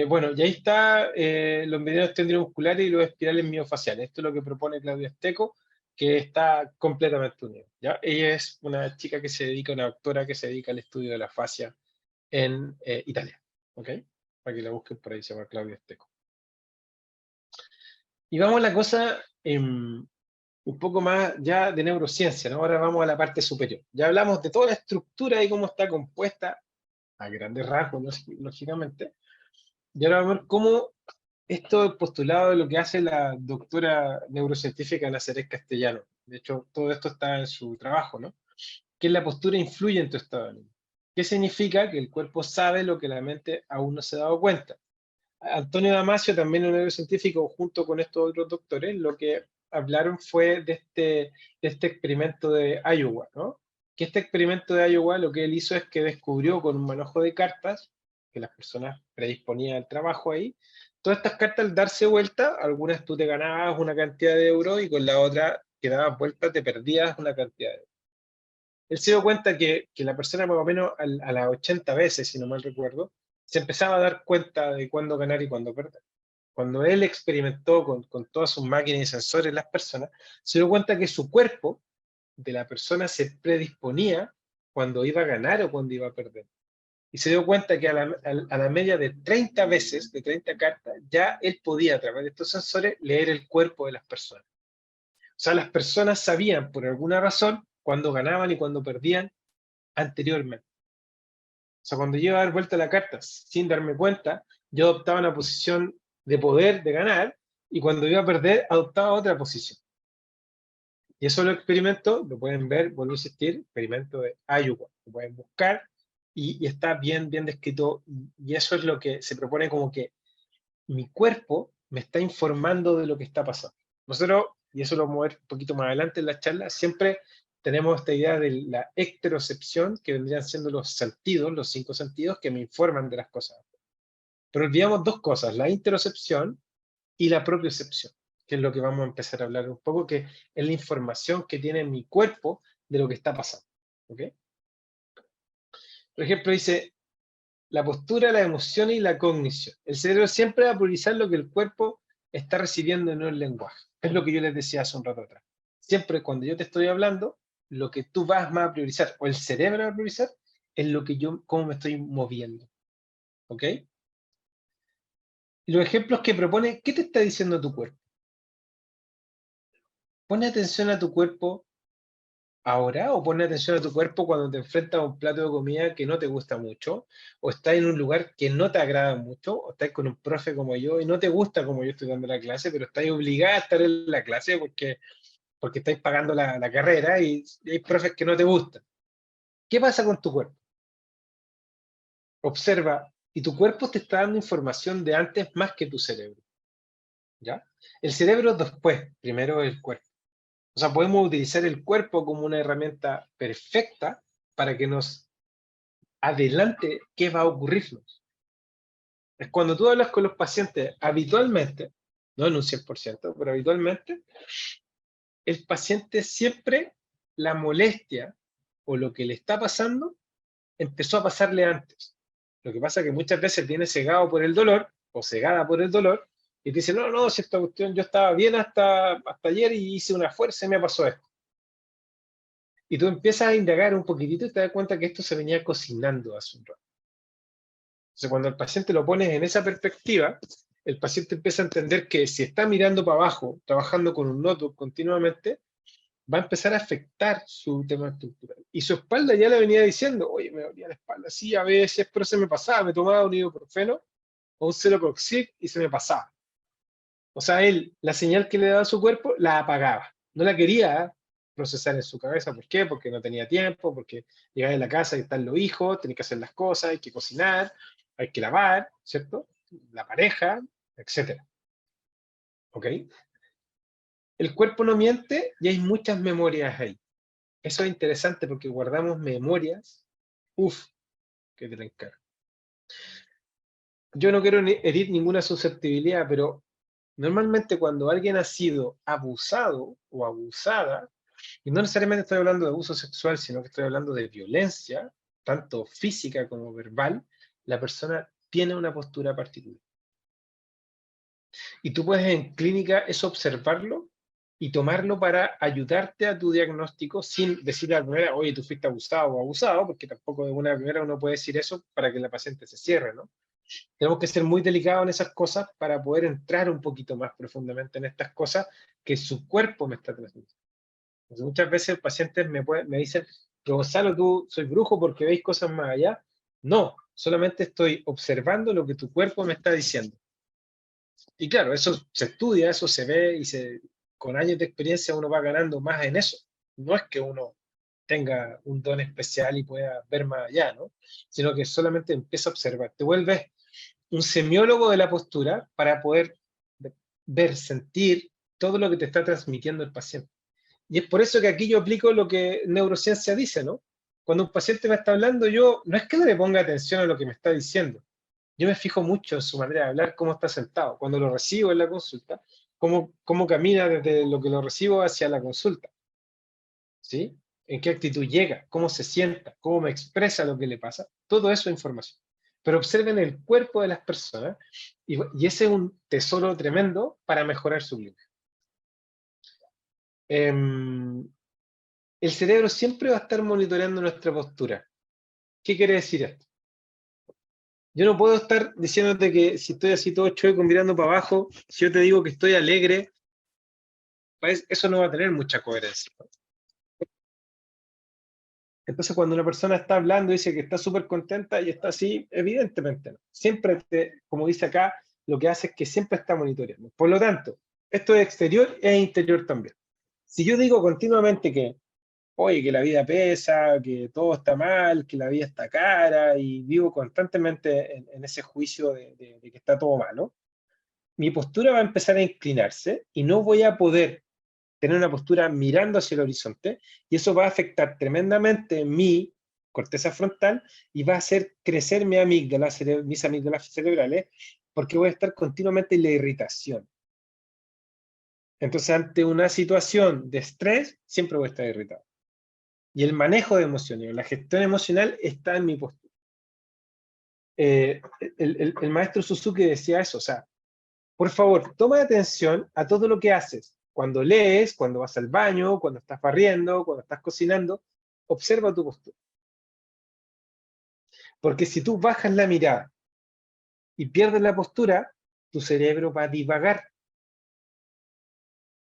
A: Bueno, y ahí está los meridianos tendinomusculares y los espirales miofaciales. Esto es lo que propone Claudia Esteco, que está completamente unido, ¿ya? Ella es una chica que se dedica, una doctora que se dedica al estudio de la fascia en Italia, ¿ok? Para que la busquen por ahí, se llama Claudia Esteco. Y vamos a la cosa un poco más ya de neurociencia, ¿no? Ahora vamos a la parte superior. Ya hablamos de toda la estructura y cómo está compuesta, a grandes rasgos, lógicamente. Y ahora vamos a ver cómo esto es postulado de lo que hace la doctora neurocientífica Nazaret Castellano. De hecho, todo esto está en su trabajo, ¿no? Que la postura influye en tu estado de ánimo. ¿Qué significa? Que el cuerpo sabe lo que la mente aún no se ha dado cuenta. Antonio Damasio, también un neurocientífico, junto con estos otros doctores, lo que hablaron fue de este experimento de Iowa, ¿no? Que este experimento de Iowa lo que él hizo es que descubrió con un manojo de cartas, que las personas predisponían al trabajo ahí, todas estas cartas al darse vuelta, algunas tú te ganabas una cantidad de euros y con la otra que dabas vuelta te perdías una cantidad de euros. Él se dio cuenta que la persona más o menos a las 80 veces, si no mal recuerdo, se empezaba a dar cuenta de cuándo ganar y cuándo perder. Cuando él experimentó con todas sus máquinas y sensores en las personas, se dio cuenta que su cuerpo de la persona se predisponía cuando iba a ganar o cuando iba a perder. Y se dio cuenta que a la media de 30 veces, de 30 cartas, ya él podía, a través de estos sensores, leer el cuerpo de las personas. O sea, las personas sabían, por alguna razón, cuándo ganaban y cuándo perdían anteriormente. O sea, cuando yo iba a dar vuelta la carta sin darme cuenta, yo adoptaba una posición de poder, de ganar, y cuando iba a perder, adoptaba otra posición. Y eso lo experimento, lo pueden ver, vuelvo a insistir, experimento de Iowa, lo pueden buscar, y está bien descrito, y eso es lo que se propone como que mi cuerpo me está informando de lo que está pasando. Nosotros, y eso lo vamos a ver un poquito más adelante en la charla, siempre tenemos esta idea de la ecterocepción, que vendrían siendo los sentidos, los 5 sentidos que me informan de las cosas. Pero olvidamos dos cosas, la interocepción y la propiocepción, que es lo que vamos a empezar a hablar un poco, que es la información que tiene mi cuerpo de lo que está pasando. ¿Ok? Por ejemplo, dice, la postura, la emoción y la cognición. El cerebro siempre va a priorizar lo que el cuerpo está recibiendo en el lenguaje. Es lo que yo les decía hace un rato atrás. Siempre cuando yo te estoy hablando, lo que tú vas más a priorizar, o el cerebro va a priorizar, es lo que yo, cómo me estoy moviendo. ¿Ok? Y los ejemplos que propone, ¿qué te está diciendo tu cuerpo? Pone atención a tu cuerpo ahora, o pone atención a tu cuerpo cuando te enfrentas a un plato de comida que no te gusta mucho, o estás en un lugar que no te agrada mucho, o estás con un profe como yo y no te gusta como yo estoy dando la clase, pero estás obligada a estar en la clase porque estáis pagando la carrera y hay profes que no te gustan. ¿Qué pasa con tu cuerpo? observa, y tu cuerpo te está dando información de antes más que tu cerebro. ¿Ya? El cerebro después, primero el cuerpo. O sea, podemos utilizar el cuerpo como una herramienta perfecta para que nos adelante qué va a ocurrirnos. Es cuando tú hablas con los pacientes habitualmente, no en un 100%, pero habitualmente, el paciente siempre la molestia o lo que le está pasando empezó a pasarle antes. Lo que pasa es que muchas veces viene cegado por el dolor o cegada por el dolor y te dice, no, no, si esta cuestión yo estaba bien hasta ayer y hice una fuerza y me pasó esto. Y tú empiezas a indagar un poquitito y te das cuenta que esto se venía cocinando hace un rato. Entonces, cuando el paciente lo pones en esa perspectiva, el paciente empieza a entender que si está mirando para abajo, trabajando con un notebook continuamente, va a empezar a afectar su tema estructural. Y su espalda ya le venía diciendo, oye, me dolía la espalda, sí, a veces, pero se me pasaba, me tomaba un ibuprofeno o un Celoproxib y se me pasaba. O sea, él, la señal que le daba a su cuerpo, la apagaba. No la quería procesar en su cabeza. ¿Por qué? Porque no tenía tiempo, porque llegaba a la casa y están los hijos, tenés que hacer las cosas, hay que cocinar, hay que lavar, ¿cierto? La pareja, etc. ¿Ok? El cuerpo no miente y hay muchas memorias ahí. Eso es interesante porque guardamos memorias, que te la encargo. Yo no quiero herir ninguna susceptibilidad, pero normalmente cuando alguien ha sido abusado o abusada, y no necesariamente estoy hablando de abuso sexual, sino que estoy hablando de violencia, tanto física como verbal, la persona tiene una postura particular. Y tú puedes en clínica eso observarlo y tomarlo para ayudarte a tu diagnóstico sin decir a la primera, oye, tú fuiste abusado o abusado, porque tampoco de una primera uno puede decir eso para que la paciente se cierre, ¿no? Tenemos que ser muy delicados en esas cosas para poder entrar un poquito más profundamente en estas cosas que su cuerpo me está transmitiendo. Entonces, muchas veces pacientes me dicen, pero Gonzalo, tú soy brujo porque veis cosas más allá. No, solamente estoy observando lo que tu cuerpo me está diciendo. Y claro, eso se estudia, eso se ve y con años de experiencia uno va ganando más en eso. No es que uno tenga un don especial y pueda ver más allá, ¿no? Sino que solamente empieza a observar. Te vuelves un semiólogo de la postura para poder ver, sentir todo lo que te está transmitiendo el paciente. Y es por eso que aquí yo aplico lo que neurociencia dice, ¿no? Cuando un paciente me está hablando, yo no es que no le ponga atención a lo que me está diciendo. Yo me fijo mucho en su manera de hablar, cómo está sentado. Cuando lo recibo en la consulta, cómo camina desde lo que lo recibo hacia la consulta. ¿Sí? En qué actitud llega, cómo se sienta, cómo me expresa lo que le pasa. Todo eso es información. Pero observen el cuerpo de las personas y ese es un tesoro tremendo para mejorar su vida. El cerebro siempre va a estar monitoreando nuestra postura. ¿Qué quiere decir esto? Yo no puedo estar diciéndote que si estoy así todo chueco mirando para abajo, si yo te digo que estoy alegre, pues eso no va a tener mucha coherencia. Entonces cuando una persona está hablando y dice que está súper contenta y está así, evidentemente no. Siempre, como dice acá, lo que hace es que siempre está monitoreando. Por lo tanto, esto es exterior e interior también. Si yo digo continuamente que oye, que la vida pesa, que todo está mal, que la vida está cara, y vivo constantemente en ese juicio de que está todo malo, mi postura va a empezar a inclinarse y no voy a poder tener una postura mirando hacia el horizonte, y eso va a afectar tremendamente mi corteza frontal y va a hacer crecer mis amígdalas cerebrales, porque voy a estar continuamente en la irritación. Entonces, ante una situación de estrés, siempre voy a estar irritado. Y el manejo de emociones, la gestión emocional está en mi postura. El maestro Suzuki decía eso, o sea, por favor, toma atención a todo lo que haces. Cuando lees, cuando vas al baño, cuando estás barriendo, cuando estás cocinando, observa tu postura. Porque si tú bajas la mirada y pierdes la postura, tu cerebro va a divagar.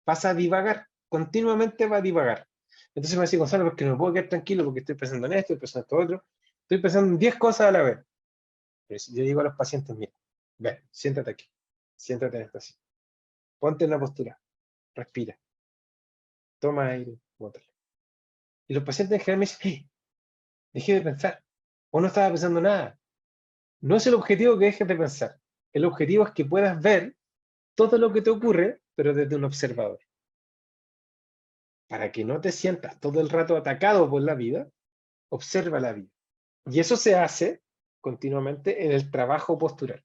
A: Vas a divagar, continuamente va a divagar. Entonces me dice Gonzalo, porque no puedo quedar tranquilo porque estoy pensando en esto, estoy pensando en esto otro. Estoy pensando en 10 cosas a la vez. Pero si yo digo a los pacientes, mira, ven, siéntate aquí, siéntate en esta silla. Ponte en la postura, respira, toma aire, bótalo. Y los pacientes en general me dicen, dejé de pensar, o no estaba pensando nada. No es el objetivo que dejes de pensar. El objetivo es que puedas ver todo lo que te ocurre, pero desde un observador. Para que no te sientas todo el rato atacado por la vida, observa la vida. Y eso se hace continuamente en el trabajo postural.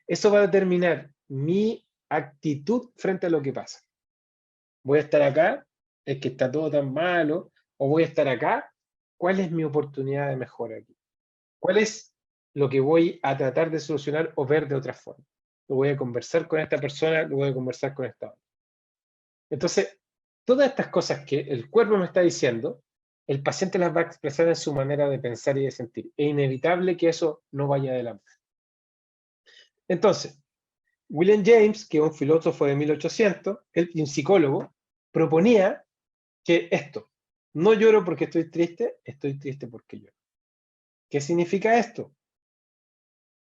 A: Eso va a determinar mi actitud frente a lo que pasa. Voy a estar acá, es que está todo tan malo, o voy a estar acá, ¿cuál es mi oportunidad de mejora aquí? ¿Cuál es lo que voy a tratar de solucionar o ver de otra forma? Lo voy a conversar con esta persona, lo voy a conversar con esta otra. Entonces, todas estas cosas que el cuerpo me está diciendo, el paciente las va a expresar en su manera de pensar y de sentir. Es inevitable que eso no vaya de la mano. Entonces, William James, que es un filósofo de 1800 y un psicólogo, proponía que esto, no lloro porque estoy triste porque lloro. ¿Qué significa esto?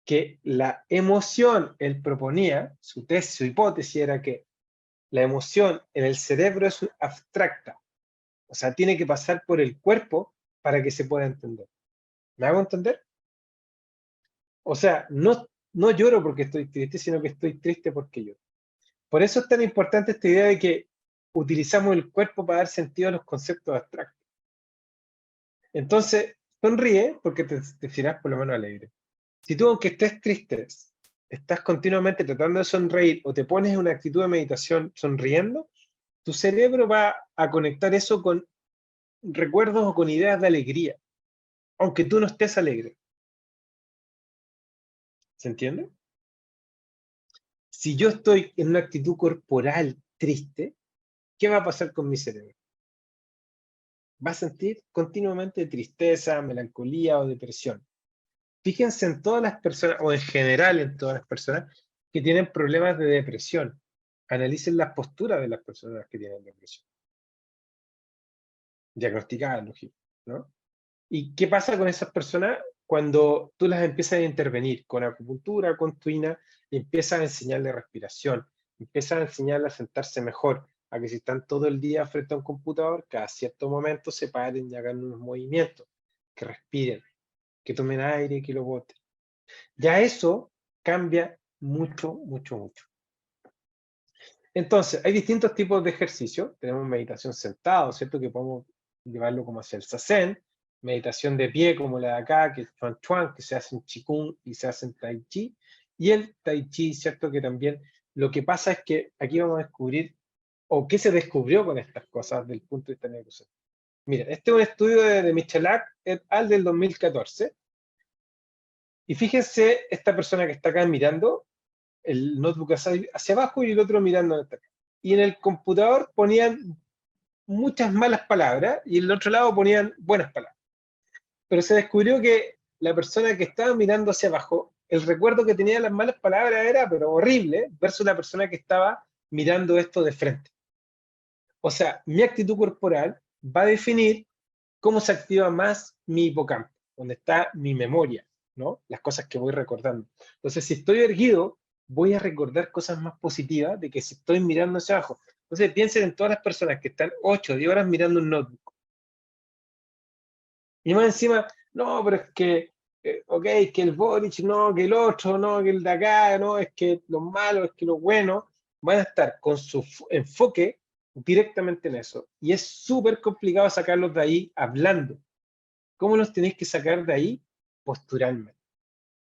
A: Que la emoción, él proponía, su tesis, su hipótesis era que la emoción en el cerebro es abstracta, o sea, tiene que pasar por el cuerpo para que se pueda entender. ¿Me hago entender? O sea, no lloro porque estoy triste, sino que estoy triste porque lloro. Por eso es tan importante esta idea de que utilizamos el cuerpo para dar sentido a los conceptos abstractos. Entonces, sonríe porque te sentirás por lo menos alegre. Si tú, aunque estés triste, estás continuamente tratando de sonreír o te pones en una actitud de meditación sonriendo, tu cerebro va a conectar eso con recuerdos o con ideas de alegría, aunque tú no estés alegre. ¿Se entiende? Si yo estoy en una actitud corporal triste, ¿qué va a pasar con mi cerebro? Va a sentir continuamente tristeza, melancolía o depresión. Fíjense en todas las personas, o en general en todas las personas, que tienen problemas de depresión. Analicen las posturas de las personas que tienen depresión. Diagnosticadas, lógico, ¿no? ¿Y qué pasa con esas personas cuando tú las empiezas a intervenir con acupuntura, con tuina, y empiezas a enseñarle respiración, empiezas a enseñarle a sentarse mejor, a que si están todo el día frente a un computador, cada cierto momento se paren y hagan unos movimientos, que respiren, que tomen aire y que lo boten? Ya eso cambia mucho, mucho, mucho. Entonces, hay distintos tipos de ejercicios. Tenemos meditación sentado, ¿cierto? Que podemos llevarlo como hacia el zazen. Meditación de pie, como la de acá, que es chuan chuan, que se hace en qigong y se hace en tai chi. Y el tai chi, ¿cierto? Que también lo que pasa es que aquí vamos a descubrir, o qué se descubrió con estas cosas del punto de vista neurocientífico. Miren, este es un estudio de Michalak et al. Del 2014. Y fíjense esta persona que está acá mirando, el notebook hacia abajo y el otro mirando hacia acá. Y en el computador ponían muchas malas palabras y en el otro lado ponían buenas palabras. Pero se descubrió que la persona que estaba mirando hacia abajo, el recuerdo que tenía de las malas palabras era, pero horrible, versus la persona que estaba mirando esto de frente. O sea, mi actitud corporal va a definir cómo se activa más mi hipocampo, donde está mi memoria, ¿no? Las cosas que voy recordando. Entonces, si estoy erguido, voy a recordar cosas más positivas de que si estoy mirando hacia abajo. Entonces, piensen en todas las personas que están 8 o 10 horas mirando un notebook. Y más encima, no, pero es que, ok, que el Boric, no, que el otro, no, que el de acá, no, es que lo malo, es que lo bueno, van a estar con su enfoque directamente en eso. Y es súper complicado sacarlos de ahí hablando. ¿Cómo los tenéis que sacar de ahí? Posturalmente.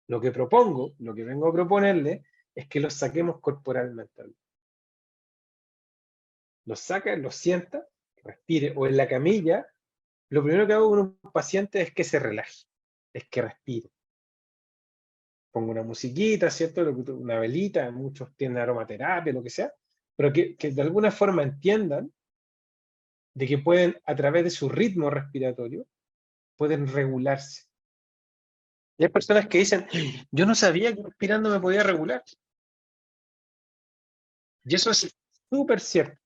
A: Lo que propongo, lo que vengo a proponerle, es que los saquemos corporalmente. Los saca, los sienta, respire, o en la camilla, lo primero que hago con un paciente es que se relaje, es que respire. Pongo una musiquita, ¿cierto? Una velita, muchos tienen aromaterapia, lo que sea, pero que de alguna forma entiendan de que pueden, a través de su ritmo respiratorio, pueden regularse. Y hay personas que dicen, yo no sabía que respirando me podía regular. Y eso es súper cierto.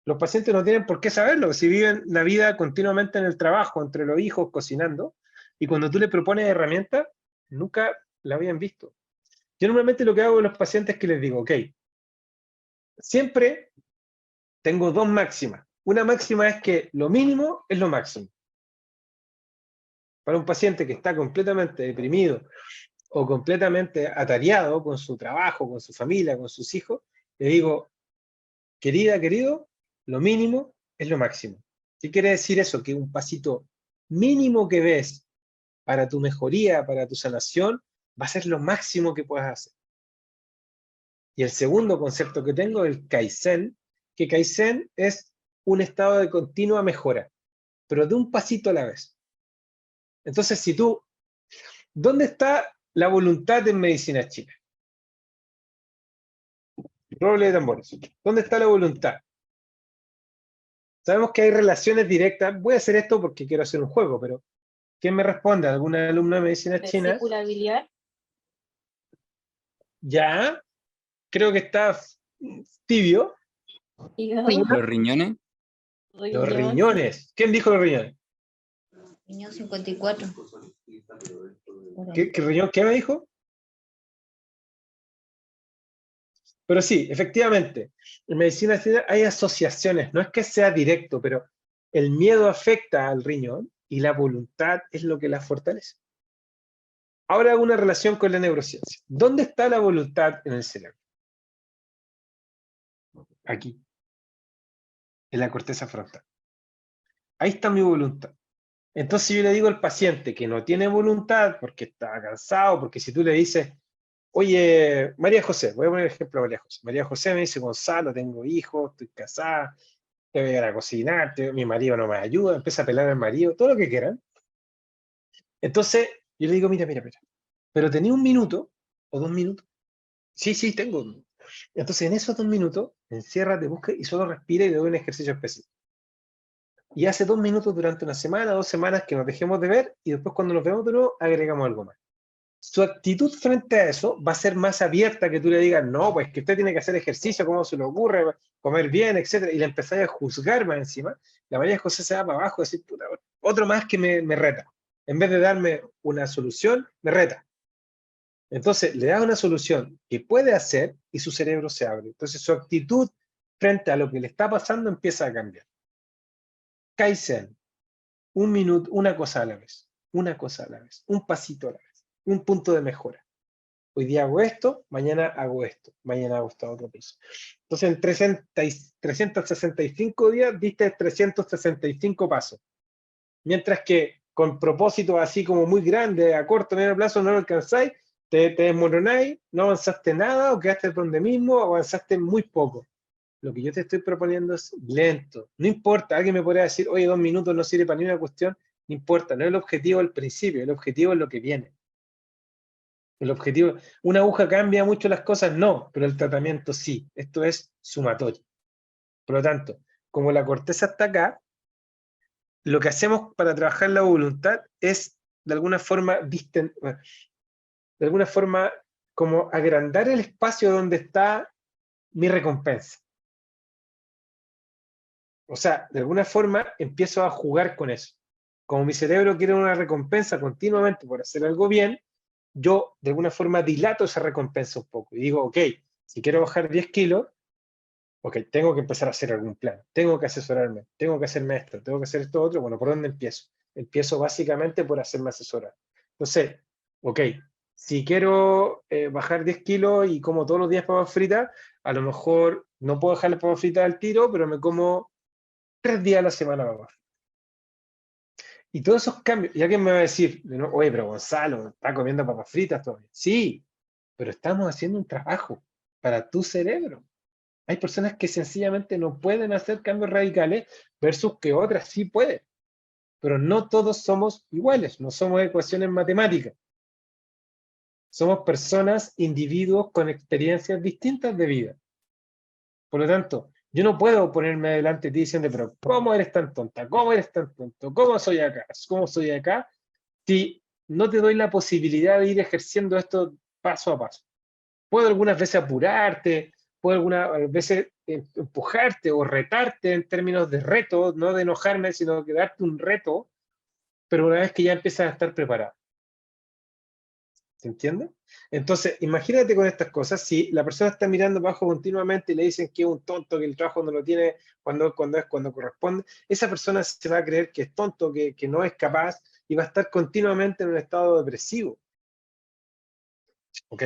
A: Los pacientes no tienen por qué saberlo, si viven la vida continuamente en el trabajo, entre los hijos, cocinando, y cuando tú le propones herramientas, nunca la habían visto. Yo normalmente lo que hago con los pacientes es que les digo, ok, siempre tengo dos máximas. Una máxima es que lo mínimo es lo máximo. para un paciente que está completamente deprimido o completamente atareado con su trabajo, con su familia, con sus hijos, le digo, querida, querido, lo mínimo es lo máximo. ¿Qué quiere decir eso? Que un pasito mínimo que ves para tu mejoría, para tu sanación, va a ser lo máximo que puedas hacer. Y el segundo concepto que tengo es el Kaizen, que Kaizen es un estado de continua mejora, pero de un pasito a la vez. Entonces, si tú, ¿dónde está la voluntad en medicina china? Roble de tambores. ¿Dónde está la voluntad? Sabemos que hay relaciones directas. Voy a hacer esto porque quiero hacer un juego, pero ¿quién me responde? ¿Alguna alumna de medicina china?
G: Vesícula biliar.
A: Ya, creo que está tibio.
G: Hígado.
C: Los riñones.
A: Los riñones. ¿Quién dijo los riñones?
G: Riñón 54.
A: ¿Qué riñón? ¿Qué me dijo? Pero sí, efectivamente, en medicina china hay asociaciones, no es que sea directo, pero el miedo afecta al riñón y la voluntad es lo que la fortalece. Ahora hago una relación con la neurociencia. ¿Dónde está la voluntad en el cerebro? Aquí, en la corteza frontal. Ahí está mi voluntad. Entonces yo le digo al paciente que no tiene voluntad porque está cansado, porque si tú le dices, oye, María José, voy a poner el ejemplo de María José. María José me dice, Gonzalo, tengo hijos, estoy casada, te voy a ir a cocinar, mi marido no me ayuda, empieza a pelar al marido, todo lo que quieran. Entonces yo le digo, mira, pero tenía 1 minuto o 2 minutos. Sí, tengo. Entonces en esos 2 minutos, enciérrate, busca y solo respira y le doy un ejercicio específico. Y hace 2 minutos durante una semana, 2 semanas que nos dejemos de ver y después cuando nos vemos de nuevo agregamos algo más. Su actitud frente a eso va a ser más abierta que tú le digas, no, pues que usted tiene que hacer ejercicio, ¿cómo se le ocurre? Comer bien, etcétera, y le empezáis a juzgar más encima. La María José se va para abajo y decir, puta, otro más que me reta. En vez de darme una solución, me reta. Entonces, le das una solución que puede hacer y su cerebro se abre. Entonces, su actitud frente a lo que le está pasando empieza a cambiar. Kaizen, 1 minuto, una cosa a la vez, un pasito a la vez, un punto de mejora. Hoy día hago esto, mañana hago esto, mañana hago esta otra cosa. Entonces, en 365 días diste 365 pasos. Mientras que con propósitos así como muy grandes, a corto o medio plazo, no lo alcanzáis, te desmoronáis, no avanzaste nada, o quedaste donde mismo, o avanzaste muy poco. Lo que yo te estoy proponiendo es lento. No importa, alguien me podría decir, oye, 2 minutos no sirve para ni una cuestión, no importa, no es el objetivo al principio, el objetivo es lo que viene. El objetivo, una aguja cambia mucho las cosas, no, pero el tratamiento sí. Esto es sumatorio. Por lo tanto, como la corteza está acá, lo que hacemos para trabajar la voluntad es, de alguna forma, como agrandar el espacio donde está mi recompensa. O sea, de alguna forma empiezo a jugar con eso. Como mi cerebro quiere una recompensa continuamente por hacer algo bien, yo de alguna forma dilato esa recompensa un poco y digo, ok, si quiero bajar 10 kilos, ok, tengo que empezar a hacer algún plan, tengo que asesorarme, tengo que hacerme esto, tengo que hacer esto otro, bueno, ¿por dónde empiezo? Empiezo básicamente por hacerme asesorar. Entonces, ok, si quiero bajar 10 kilos y como todos los días papas fritas, a lo mejor no puedo dejar las papas fritas al tiro, pero me como 3 días a la semana papas. Y todos esos cambios, y alguien me va a decir, oye, pero Gonzalo, ¿está comiendo papas fritas todavía? Sí, pero estamos haciendo un trabajo para tu cerebro. Hay personas que sencillamente no pueden hacer cambios radicales versus que otras sí pueden. Pero no todos somos iguales, no somos ecuaciones matemáticas. Somos personas, individuos con experiencias distintas de vida. Por lo tanto, yo no puedo ponerme adelante de ti diciendo, pero ¿cómo eres tan tonta? ¿Cómo eres tan tonto? ¿Cómo soy acá? ¿Cómo soy acá? Si no te doy la posibilidad de ir ejerciendo esto paso a paso. Puedo algunas veces apurarte, puedo algunas veces empujarte o retarte en términos de reto, no de enojarme, sino de darte un reto, pero una vez que ya empiezas a estar preparado. ¿Se entiende? Entonces, imagínate con estas cosas, si la persona está mirando abajo continuamente y le dicen que es un tonto, que el trabajo no lo tiene cuando corresponde, esa persona se va a creer que es tonto, que no es capaz, y va a estar continuamente en un estado depresivo. ¿Ok?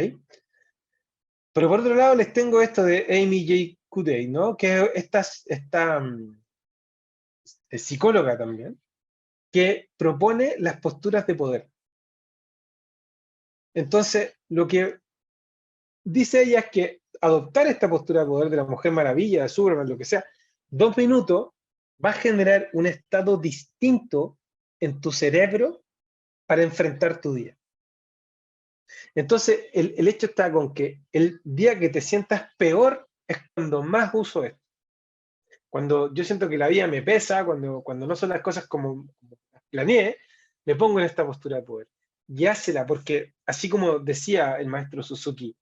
A: Pero por otro lado les tengo esto de Amy J. Cuddy, ¿no? Que es esta psicóloga también, que propone las posturas de poder. Entonces, lo que dice ella es que adoptar esta postura de poder de la Mujer Maravilla, de Superman, lo que sea, 2 minutos, va a generar un estado distinto en tu cerebro para enfrentar tu día. Entonces, el hecho está con que el día que te sientas peor es cuando más uso esto. Cuando yo siento que la vida me pesa, cuando no son las cosas como las planeé, me pongo en esta postura de poder. Y hácela, porque así como decía el maestro Suzuki,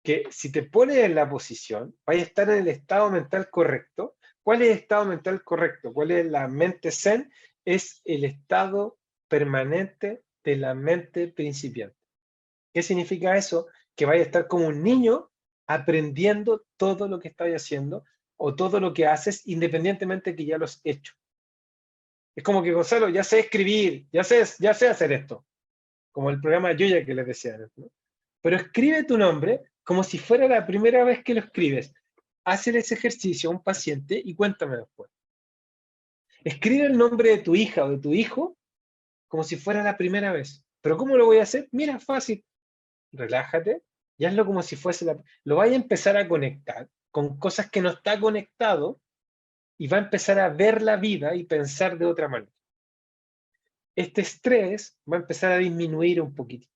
A: que si te pones en la posición, vas a estar en el estado mental correcto. ¿Cuál es el estado mental correcto? ¿Cuál es la mente zen? Es el estado permanente de la mente principiante. ¿Qué significa eso? Que vaya a estar como un niño aprendiendo todo lo que estás haciendo o todo lo que haces independientemente que ya lo has hecho. Es como que, Gonzalo, ya sé escribir, ya sé hacer esto. Como el programa Yuya que les decía, ¿no? Pero escribe tu nombre como si fuera la primera vez que lo escribes. Hazle ese ejercicio a un paciente y cuéntame después. Escribe el nombre de tu hija o de tu hijo como si fuera la primera vez. ¿Pero cómo lo voy a hacer? Mira, fácil. Relájate y hazlo como si fuese lo vaya a empezar a conectar con cosas que no está conectado y va a empezar a ver la vida y pensar de otra manera. Este estrés va a empezar a disminuir un poquitito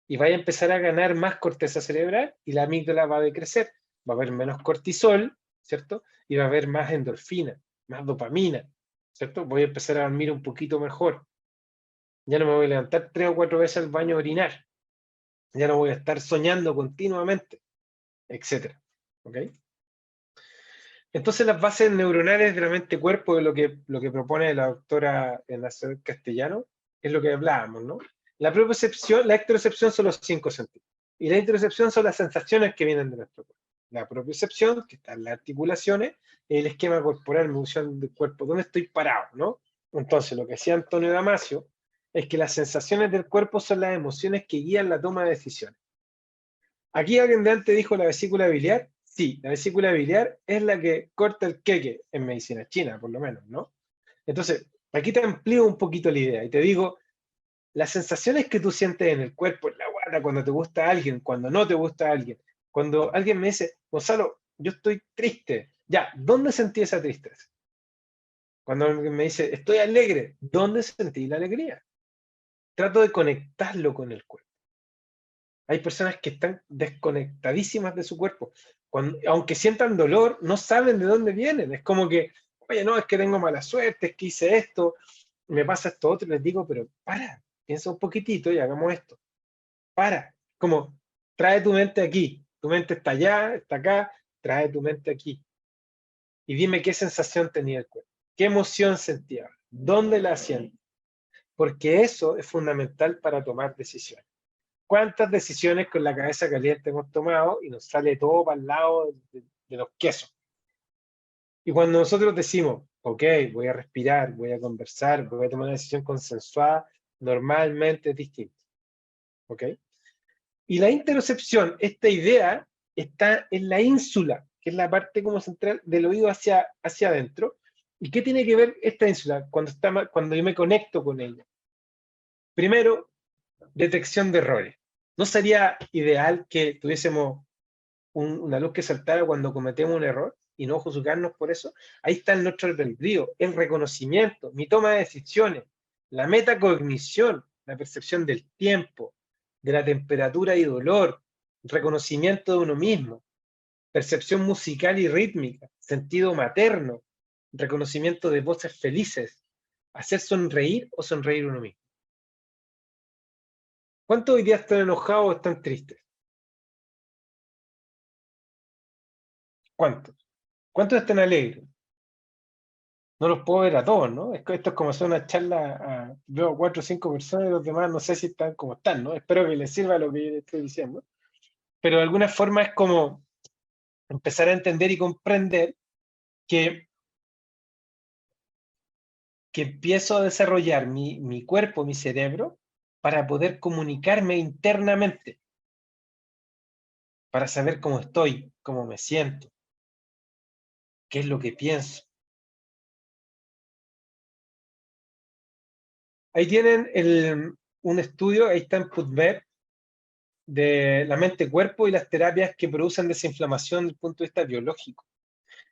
A: y vaya a empezar a ganar más corteza cerebral y la amígdala va a decrecer. Va a haber menos cortisol, ¿cierto? Y va a haber más endorfina, más dopamina, ¿cierto? Voy a empezar a dormir un poquito mejor. Ya no me voy a levantar 3 o 4 veces al baño a orinar. Ya no voy a estar soñando continuamente, etcétera. ¿Ok? Entonces las bases neuronales de la mente-cuerpo, de lo que propone la doctora Nazaret Castellano, es lo que hablábamos, ¿no? La propiocepción, la ectorecepción son los 5 sentidos. Y la interocepción son las sensaciones que vienen de nuestro cuerpo. La propiocepción, que está en las articulaciones, el esquema corporal, moción del cuerpo, ¿dónde estoy parado, no? Entonces, lo que decía Antonio Damasio es que las sensaciones del cuerpo son las emociones que guían la toma de decisiones. Aquí alguien de antes dijo la vesícula biliar. Sí, la vesícula biliar es la que corta el queque en medicina china, por lo menos, ¿no? Entonces, aquí te amplío un poquito la idea y te digo, las sensaciones que tú sientes en el cuerpo, en la guata, cuando te gusta alguien, cuando no te gusta alguien, cuando alguien me dice, Gonzalo, yo estoy triste, ya, ¿dónde sentí esa tristeza? Cuando alguien me dice, estoy alegre, ¿dónde sentí la alegría? Trato de conectarlo con el cuerpo. Hay personas que están desconectadísimas de su cuerpo. Aunque sientan dolor, no saben de dónde vienen. Es como que, oye, no, es que tengo mala suerte, es que hice esto, me pasa esto otro. Les digo, pero para, piensa un poquitito y hagamos esto. Para, como, trae tu mente aquí. Tu mente está allá, está acá, trae tu mente aquí. Y dime qué sensación tenía el cuerpo. ¿Qué emoción sentía? ¿Dónde la siento? Porque eso es fundamental para tomar decisiones. ¿Cuántas decisiones con la cabeza caliente hemos tomado y nos sale todo para el lado de los quesos? Y cuando nosotros decimos, ok, voy a respirar, voy a conversar, voy a tomar una decisión consensuada, normalmente es distinto. ¿Ok? Y la interocepción, esta idea, está en la ínsula, que es la parte como central del oído hacia adentro. ¿Y qué tiene que ver esta ínsula cuando yo me conecto con ella? Primero, detección de errores. ¿No sería ideal que tuviésemos una luz que saltara cuando cometemos un error y no juzgarnos por eso? Ahí está el nuestro albedrío, el reconocimiento, mi toma de decisiones, la metacognición, la percepción del tiempo, de la temperatura y dolor, reconocimiento de uno mismo, percepción musical y rítmica, sentido materno, reconocimiento de voces felices, hacer sonreír o sonreír uno mismo. ¿Cuántos hoy día están enojados o están tristes? ¿Cuántos? ¿Cuántos están alegres? no los puedo ver a todos, ¿no? Esto es como hacer una charla veo 4 o 5 personas y los demás no sé si están como están, ¿no? Espero que les sirva lo que yo estoy diciendo. Pero de alguna forma es como empezar a entender y comprender que empiezo a desarrollar mi cuerpo, mi cerebro, para poder comunicarme internamente, para saber cómo estoy, cómo me siento, qué es lo que pienso. Ahí tienen un estudio, ahí está en PubMed, de la mente-cuerpo y las terapias que producen desinflamación desde el punto de vista biológico.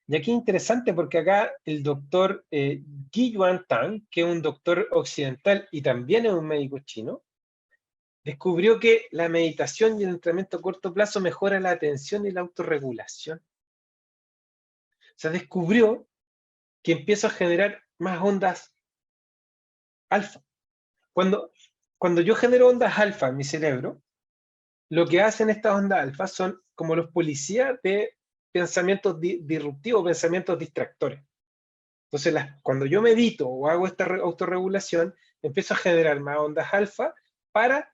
A: Y aquí es interesante porque acá el doctor Guy Yuan Tang, que es un doctor occidental y también es un médico chino, descubrió que la meditación y el entrenamiento a corto plazo mejora la atención y la autorregulación. O sea, descubrió que empiezo a generar más ondas alfa. Cuando yo genero ondas alfa en mi cerebro, lo que hacen estas ondas alfa son como los policías de pensamientos disruptivos, pensamientos distractores. Entonces, cuando yo medito o hago esta autorregulación, empiezo a generar más ondas alfa para,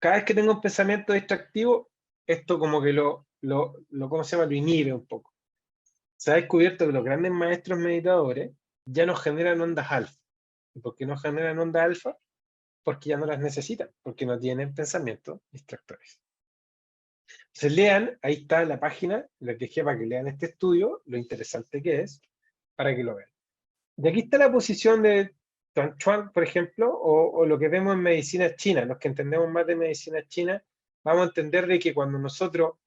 A: cada vez que tengo un pensamiento distractivo, esto como que ¿cómo se llama? Lo inhibe un poco. Se ha descubierto que los grandes maestros meditadores ya no generan ondas alfa. ¿Y por qué no generan ondas alfa? Porque ya no las necesitan, porque no tienen pensamientos distractores. Entonces lean, ahí está la página, les dejé para que lean este estudio, lo interesante que es, para que lo vean. Y aquí está la posición de Tuan Chuan, por ejemplo, o lo que vemos en medicina china. Los que entendemos más de medicina china, vamos a entender de que cuando nosotros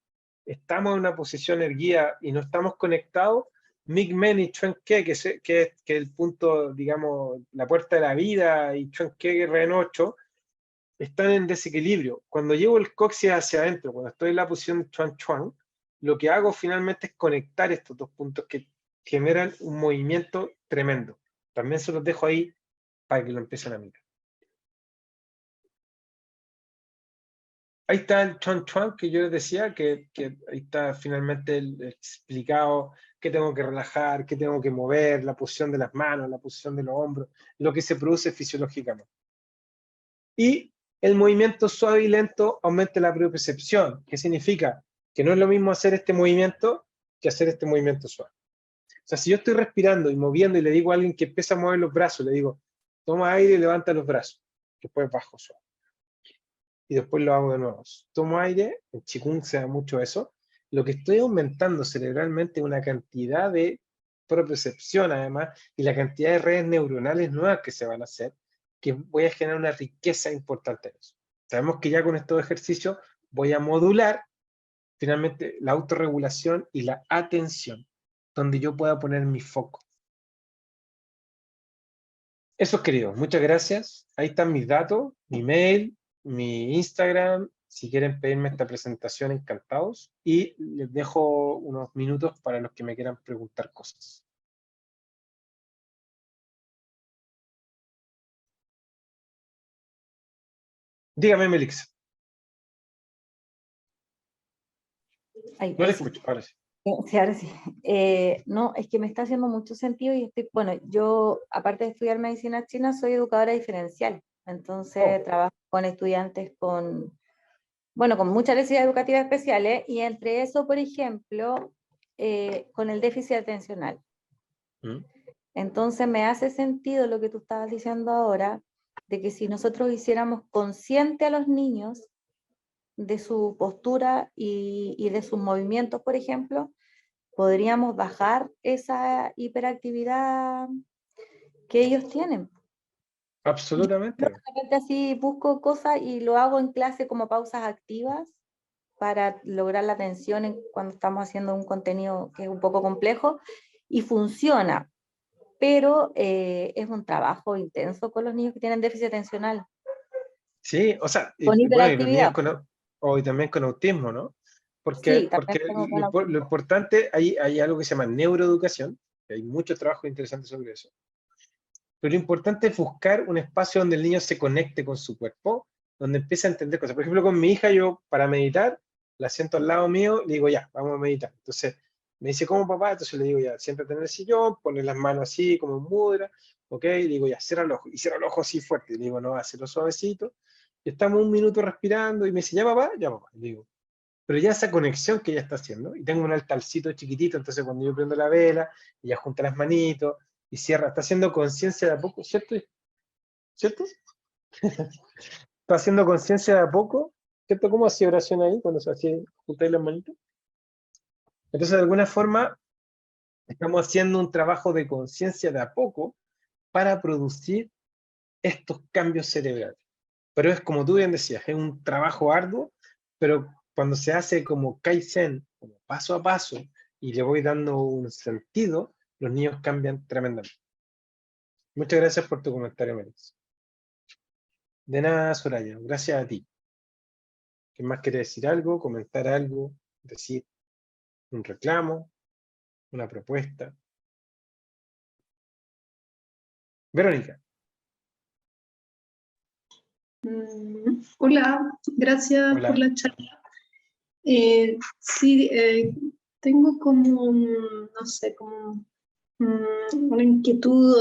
A: estamos en una posición erguida y no estamos conectados, Ming-Men y Chuan-Ke, que es el punto, digamos, la puerta de la vida, y Chuan-Ke, Ren 8, están en desequilibrio. Cuando llevo el coxis hacia adentro, cuando estoy en la posición de Chuan-Chuan, lo que hago finalmente es conectar estos dos puntos que generan un movimiento tremendo. También se los dejo ahí para que lo empiecen a mirar. Ahí está el Chuan-Chuan que yo les decía, que ahí está finalmente explicado qué tengo que relajar, qué tengo que mover, la posición de las manos, la posición de los hombros, lo que se produce fisiológicamente. Y el movimiento suave y lento aumenta la propiocepción, que significa que no es lo mismo hacer este movimiento que hacer este movimiento suave. O sea, si yo estoy respirando y moviendo y le digo a alguien que empieza a mover los brazos, le digo, toma aire y levanta los brazos, después bajo suave. Y después lo hago de nuevo. Tomo aire, en Qigong se da mucho eso. Lo que estoy aumentando cerebralmente es una cantidad de propiocepción, además, y la cantidad de redes neuronales nuevas que se van a hacer, que voy a generar una riqueza importante en eso. Sabemos que ya con estos ejercicios voy a modular finalmente la autorregulación y la atención, donde yo pueda poner mi foco. Eso, queridos, muchas gracias. Ahí están mis datos, mi mail, mi Instagram. Si quieren pedirme esta presentación, encantados. Y les dejo unos minutos para los que me quieran preguntar cosas. Dígame, Melix.
H: Ahí,
A: No
H: ahí
A: le
H: sí.
A: escucho, ahora sí.
H: Sí, ahora sí. No, es que me está haciendo mucho sentido y bueno, yo aparte de estudiar medicina china, soy educadora diferencial, entonces trabajo con estudiantes con muchas necesidades educativas especiales y entre eso, por ejemplo, con el déficit atencional. Entonces me hace sentido lo que tú estabas diciendo ahora, de que si nosotros hiciéramos consciente a los niños de su postura y de sus movimientos, por ejemplo, podríamos bajar esa hiperactividad que ellos tienen.
A: Absolutamente.
H: Yo así busco cosas y lo hago en clase como pausas activas para lograr la atención cuando estamos haciendo un contenido que es un poco complejo y funciona, pero es un trabajo intenso con los niños que tienen déficit atencional.
A: Sí, o sea,
H: Con
A: bueno, y los niños
H: hiperactividad.
A: y también con autismo, ¿no?
H: Sí,
A: Porque
H: también
A: lo importante, hay algo que se llama neuroeducación, que hay mucho trabajo interesante sobre eso. Pero lo importante es buscar un espacio donde el niño se conecte con su cuerpo, donde empiece a entender cosas. Por ejemplo, con mi hija, yo para meditar, la siento al lado mío, le digo, ya, vamos a meditar. Entonces, Me dice, ¿cómo papá? Entonces le digo, ya, siéntate en el sillón, pone las manos así, como en mudra, ¿ok? Le digo, ya, cierra el ojo. Y cierra el ojo así fuerte. Le digo, no, hazlo suavecito. Y estamos un minuto respirando, y me dice, ¿ya papá? Ya papá. Le digo, pero ya esa conexión que ella está haciendo, y tengo un altarcito chiquitito, entonces cuando yo prendo la vela, ella junta las manitos, y cierra, está haciendo conciencia de a poco, ¿cierto? ¿Cierto? Está haciendo conciencia de a poco, ¿cierto? ¿Cómo hacía oración ahí, cuando se hacía juntar las manitos? Entonces, de alguna forma, estamos haciendo un trabajo de conciencia de a poco para producir estos cambios cerebrales. Pero es como tú bien decías, es un trabajo arduo, pero cuando se hace como Kaizen, como paso a paso, y le voy dando un sentido, los niños cambian tremendamente. Muchas gracias por tu comentario, Melissa. De nada, Soraya, gracias a ti. ¿Quién más quiere decir algo, comentar algo, decir un reclamo, una propuesta? Verónica.
I: Hola, gracias
A: Hola.
I: por la charla. Sí, tengo como, no sé, como una inquietud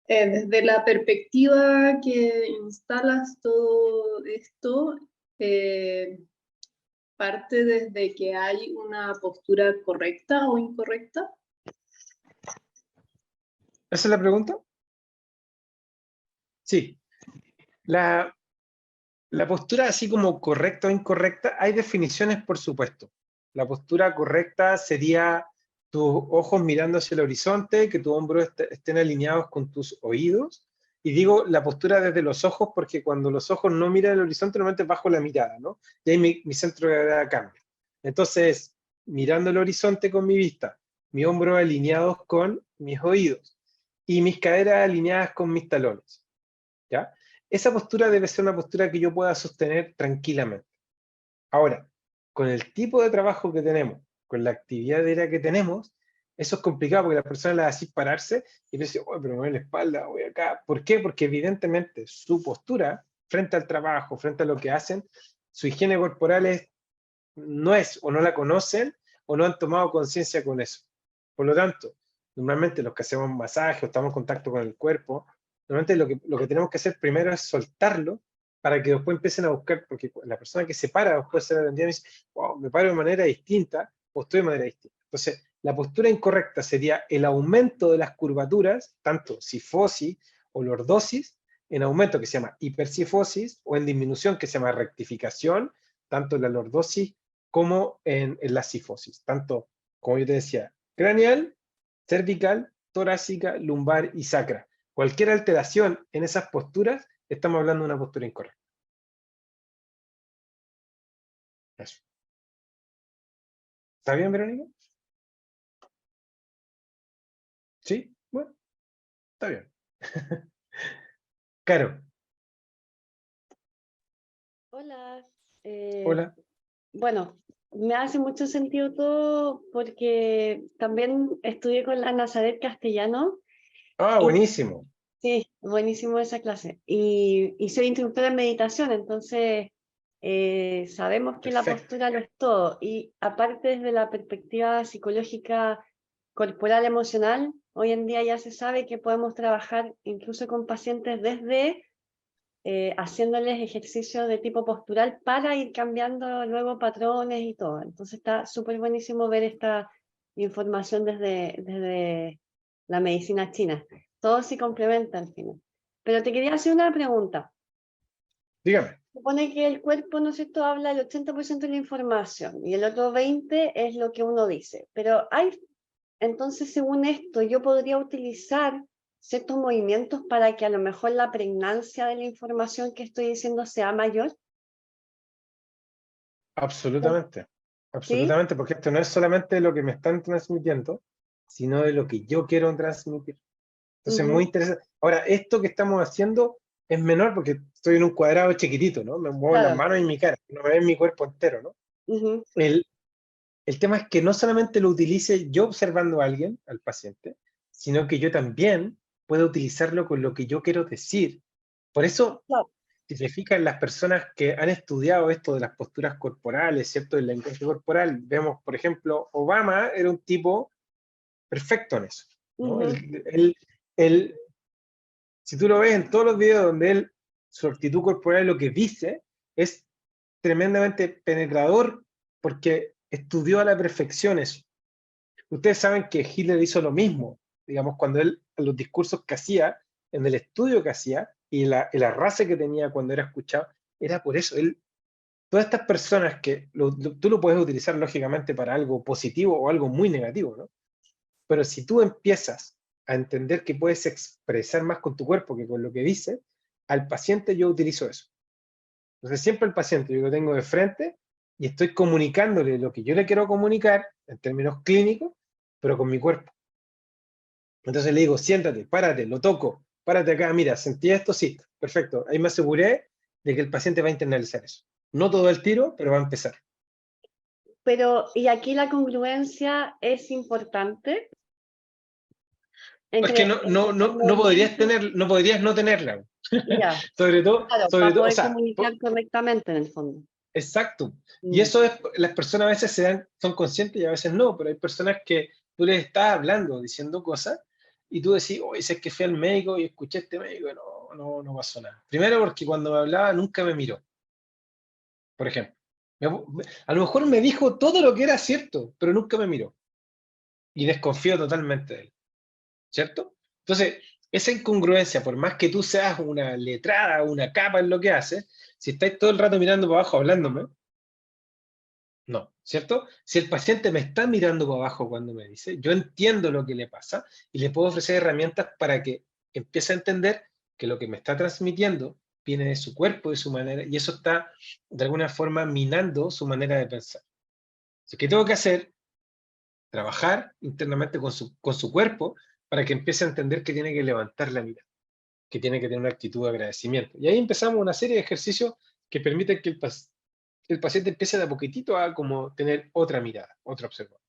I: desde la perspectiva que instalas todo esto, parte desde que hay una postura correcta o incorrecta.
A: ¿Esa es la pregunta? Sí. La postura así como correcta o incorrecta, hay definiciones, por supuesto. La postura correcta sería tus ojos mirando hacia el horizonte, que tus hombros estén alineados con tus oídos. Y digo la postura desde los ojos porque cuando los ojos no miran el horizonte, normalmente bajo la mirada, ¿no? Y ahí mi centro de gravedad cambia. Entonces, mirando el horizonte con mi vista, mis hombros alineados con mis oídos y mis caderas alineadas con mis talones, ¿ya? Esa postura debe ser una postura que yo pueda sostener tranquilamente. Ahora, con el tipo de trabajo que tenemos, con la actividad diaria que tenemos, eso es complicado porque la persona le hace pararse y le dice, oh, pero me duele la espalda, voy acá. ¿Por qué? Porque evidentemente su postura frente al trabajo, frente a lo que hacen, su higiene corporal no es, o no la conocen, o no han tomado conciencia con eso. Por lo tanto, normalmente los que hacemos masaje o estamos en contacto con el cuerpo, normalmente lo que tenemos que hacer primero es soltarlo para que después empiecen a buscar, porque la persona que se para después de ser atendida me dice, wow, me paro de manera distinta o estoy de manera distinta. Entonces, la postura incorrecta sería el aumento de las curvaturas, tanto cifosis o lordosis, en aumento que se llama hipercifosis, o en disminución que se llama rectificación, tanto en la lordosis como en la cifosis, tanto, como yo te decía, craneal, cervical, torácica, lumbar y sacra. Cualquier alteración en esas posturas, estamos hablando de una postura incorrecta. Eso. ¿Está bien, Verónica? ¿Sí? Bueno, está bien. Caro.
J: Hola.
A: Hola.
J: Bueno, me hace mucho sentido todo porque también estudié con la Nazaret Castellano.
A: Ah, buenísimo.
J: Sí, buenísimo esa clase. Y soy instructora en meditación, entonces sabemos que la
A: Perfecto.
J: postura lo es todo. Y aparte desde la perspectiva psicológica, corporal, emocional, hoy en día ya se sabe que podemos trabajar incluso con pacientes desde haciéndoles ejercicios de tipo postural para ir cambiando luego patrones y todo. Entonces está súper buenísimo ver esta información desde la medicina china. Todo se complementa al final. Pero te quería hacer una pregunta.
A: Dígame.
J: Supone que el cuerpo, ¿no es cierto?, habla el 80% de la información y el otro 20% es lo que uno dice. Pero entonces, según esto, yo podría utilizar ciertos movimientos para que a lo mejor la pregnancia de la información que estoy diciendo sea mayor.
A: Absolutamente.
J: ¿Sí?
A: Absolutamente, porque esto no es solamente lo que me están transmitiendo, sino de lo que yo quiero transmitir. Entonces, muy interesante. Ahora, esto que estamos haciendo es menor porque estoy en un cuadrado chiquitito, ¿no? Me muevo las manos y mi cara, no me ven mi cuerpo entero, ¿no? El tema es que no solamente lo utilice yo observando a alguien, al paciente, sino que yo también puedo utilizarlo con lo que yo quiero decir. Por eso, si se fijan, las personas que han estudiado esto de las posturas corporales, ¿cierto? El lenguaje corporal, vemos, por ejemplo, Obama era un tipo perfecto en eso, ¿no?
J: Ujú.
A: Si tú lo ves en todos los videos donde él, su actitud corporal, lo que dice, es tremendamente penetrador porque estudió a la perfección eso. Ustedes saben que Hitler hizo lo mismo, digamos, cuando él, los discursos que hacía, en el estudio que hacía, y la raza que tenía cuando era escuchado, era por eso. Todas estas personas que tú lo puedes utilizar lógicamente para algo positivo o algo muy negativo, ¿no? Pero si tú empiezas a entender que puedes expresar más con tu cuerpo que con lo que dices, al paciente yo utilizo eso. Entonces siempre el paciente yo lo tengo de frente y estoy comunicándole lo que yo le quiero comunicar en términos clínicos, pero con mi cuerpo. Entonces le digo, siéntate, párate, lo toco, párate acá, mira, sentí esto, sí, perfecto. Ahí me aseguré de que el paciente va a internalizar eso. No todo el tiro, pero va a empezar.
J: Pero, ¿y aquí la congruencia es importante?
A: Es que no podrías no tenerla.
J: Ya,
A: Sobre todo,
J: claro, para
A: o
J: poder
A: sea,
J: comunicar correctamente en el fondo.
A: exacto.
J: Mm.
A: Y eso es, las personas a veces son conscientes y a veces no, pero hay personas que tú les estás hablando, diciendo cosas, y tú decís, oye, si es que fui al médico y escuché a este médico, y no pasó nada. Primero porque cuando me hablaba nunca me miró, por ejemplo. A lo mejor me dijo todo lo que era cierto, pero nunca me miró. Y desconfío totalmente de él, ¿cierto? Entonces, esa incongruencia, por más que tú seas una letrada, una capa en lo que haces, si estáis todo el rato mirando para abajo hablándome, no, ¿cierto? Si el paciente me está mirando para abajo cuando me dice, yo entiendo lo que le pasa y le puedo ofrecer herramientas para que empiece a entender que lo que me está transmitiendo viene de su cuerpo, de su manera, y eso está de alguna forma minando su manera de pensar. Así que tengo que hacer, trabajar internamente con su cuerpo para que empiece a entender que tiene que levantar la mirada, que tiene que tener una actitud de agradecimiento. Y ahí empezamos una serie de ejercicios que permiten que el paciente empiece de a poquitito a como tener otra mirada, otra observación.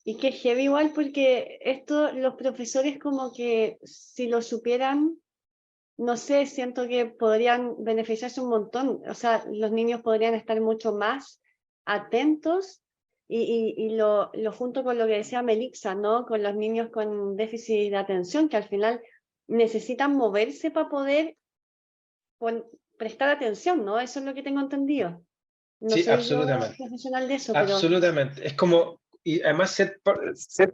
J: Y que heavy igual porque esto los profesores como que si lo supieran, no sé, siento que podrían beneficiarse un montón. O sea, los niños podrían estar mucho más atentos y lo junto con lo que decía Melixa, ¿no? Con los niños con déficit de atención, que al final necesitan moverse para poder prestar atención, ¿no? Eso es lo que tengo entendido. No
A: Sí,
J: soy
A: absolutamente.
J: yo profesional de eso,
A: Absolutamente. Es como, y además ser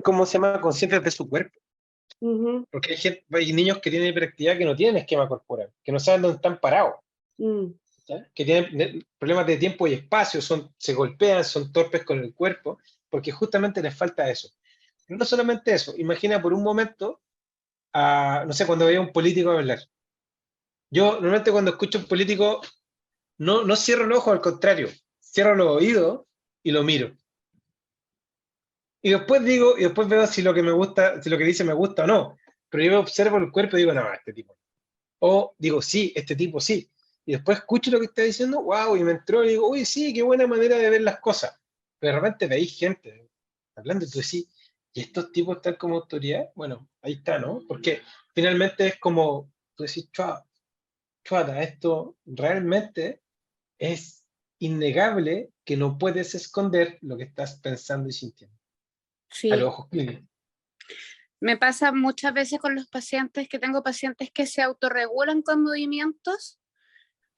A: ¿cómo se llama? Conscientes de su cuerpo.
J: pero...
A: Porque hay niños que tienen hiperactividad que no tienen esquema corporal, que no saben dónde están parados, ¿ya? Que tienen problemas de tiempo y espacio, se golpean, son torpes con el cuerpo, porque justamente les falta eso. Pero no solamente eso, imagina por un momento, no sé, cuando veía a un político hablar. Yo normalmente cuando escucho a un político no cierro el ojo, al contrario, cierro los oídos y lo miro. Y después veo si lo que me gusta, si lo que dice me gusta o no. Pero yo observo el cuerpo y digo, no, este tipo. O digo, sí, este tipo sí. Y después escucho lo que está diciendo, wow, y me entró y digo, uy, sí, qué buena manera de ver las cosas. Pero de repente veis gente hablando y tú decís, ¿y estos tipos están como autoridad? Bueno, ahí está, ¿no? Porque finalmente es como, tú decís, chuata, esto realmente es innegable que no puedes esconder lo que estás pensando y sintiendo.
F: Sí.
A: A los ojos clínicos.
F: Me pasa muchas veces con los pacientes que tengo pacientes que se autorregulan con movimientos,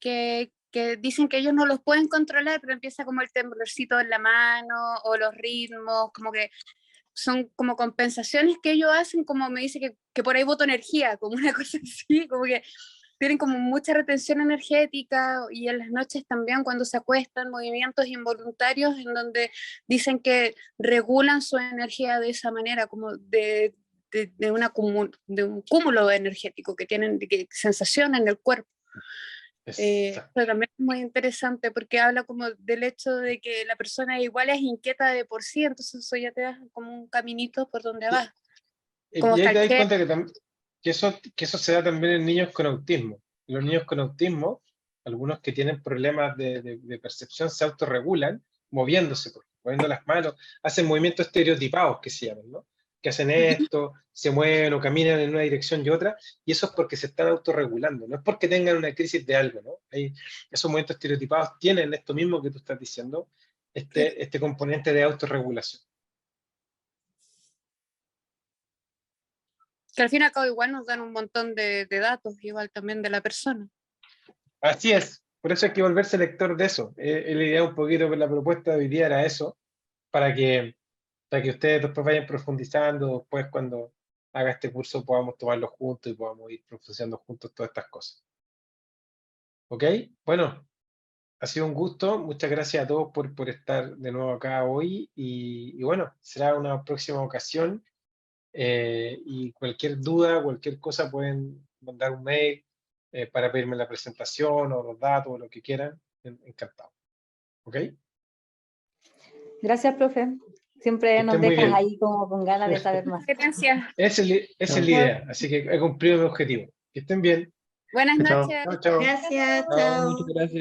F: que dicen que ellos no los pueden controlar, pero empieza como el temblorcito en la mano o los ritmos, como que son como compensaciones que ellos hacen, como me dice que por ahí boto energía, como una cosa así, como que tienen como mucha retención energética y en las noches también cuando se acuestan movimientos involuntarios en donde dicen que regulan su energía de esa manera, como de un cúmulo energético que tienen, de sensación en el cuerpo. Pero también es muy interesante porque habla como del hecho de que la persona igual es inquieta de por sí, entonces eso ya te da como un caminito por donde vas.
A: Y ahí te das cuenta que eso se da también en niños con autismo. Los niños con autismo, algunos que tienen problemas de percepción, se autorregulan moviéndose, moviendo las manos, hacen movimientos estereotipados que se llaman, ¿no? que hacen esto, se mueven o caminan en una dirección y otra, y eso es porque se están autorregulando, no es porque tengan una crisis de algo, ¿no? Esos movimientos estereotipados tienen esto mismo que tú estás diciendo, este componente de autorregulación.
F: Que al fin y al cabo igual nos dan un montón de datos, igual también de la persona.
A: Así es, por eso hay que volverse lector de eso. La idea un poquito de la propuesta de hoy día era eso, para que ustedes después vayan profundizando, después cuando haga este curso podamos tomarlo juntos y podamos ir profundizando juntos todas estas cosas. ¿Ok? Bueno, ha sido un gusto, muchas gracias a todos por estar de nuevo acá hoy, y bueno, será una próxima ocasión, y cualquier duda, cualquier cosa pueden mandar un mail para pedirme la presentación o los datos o lo que quieran, encantado. ¿Ok?
H: Gracias, profe. Siempre
A: Que
H: nos
A: estén muy
H: dejas
A: bien.
H: ahí como con ganas de saber más.
F: Gracias.
A: Esa es la idea, así que he cumplido mi objetivo. Que estén bien.
F: Buenas
C: Chao.
F: noches.
A: Chao, chao.
G: Gracias,
C: Chao,
G: chao.
C: muchas gracias.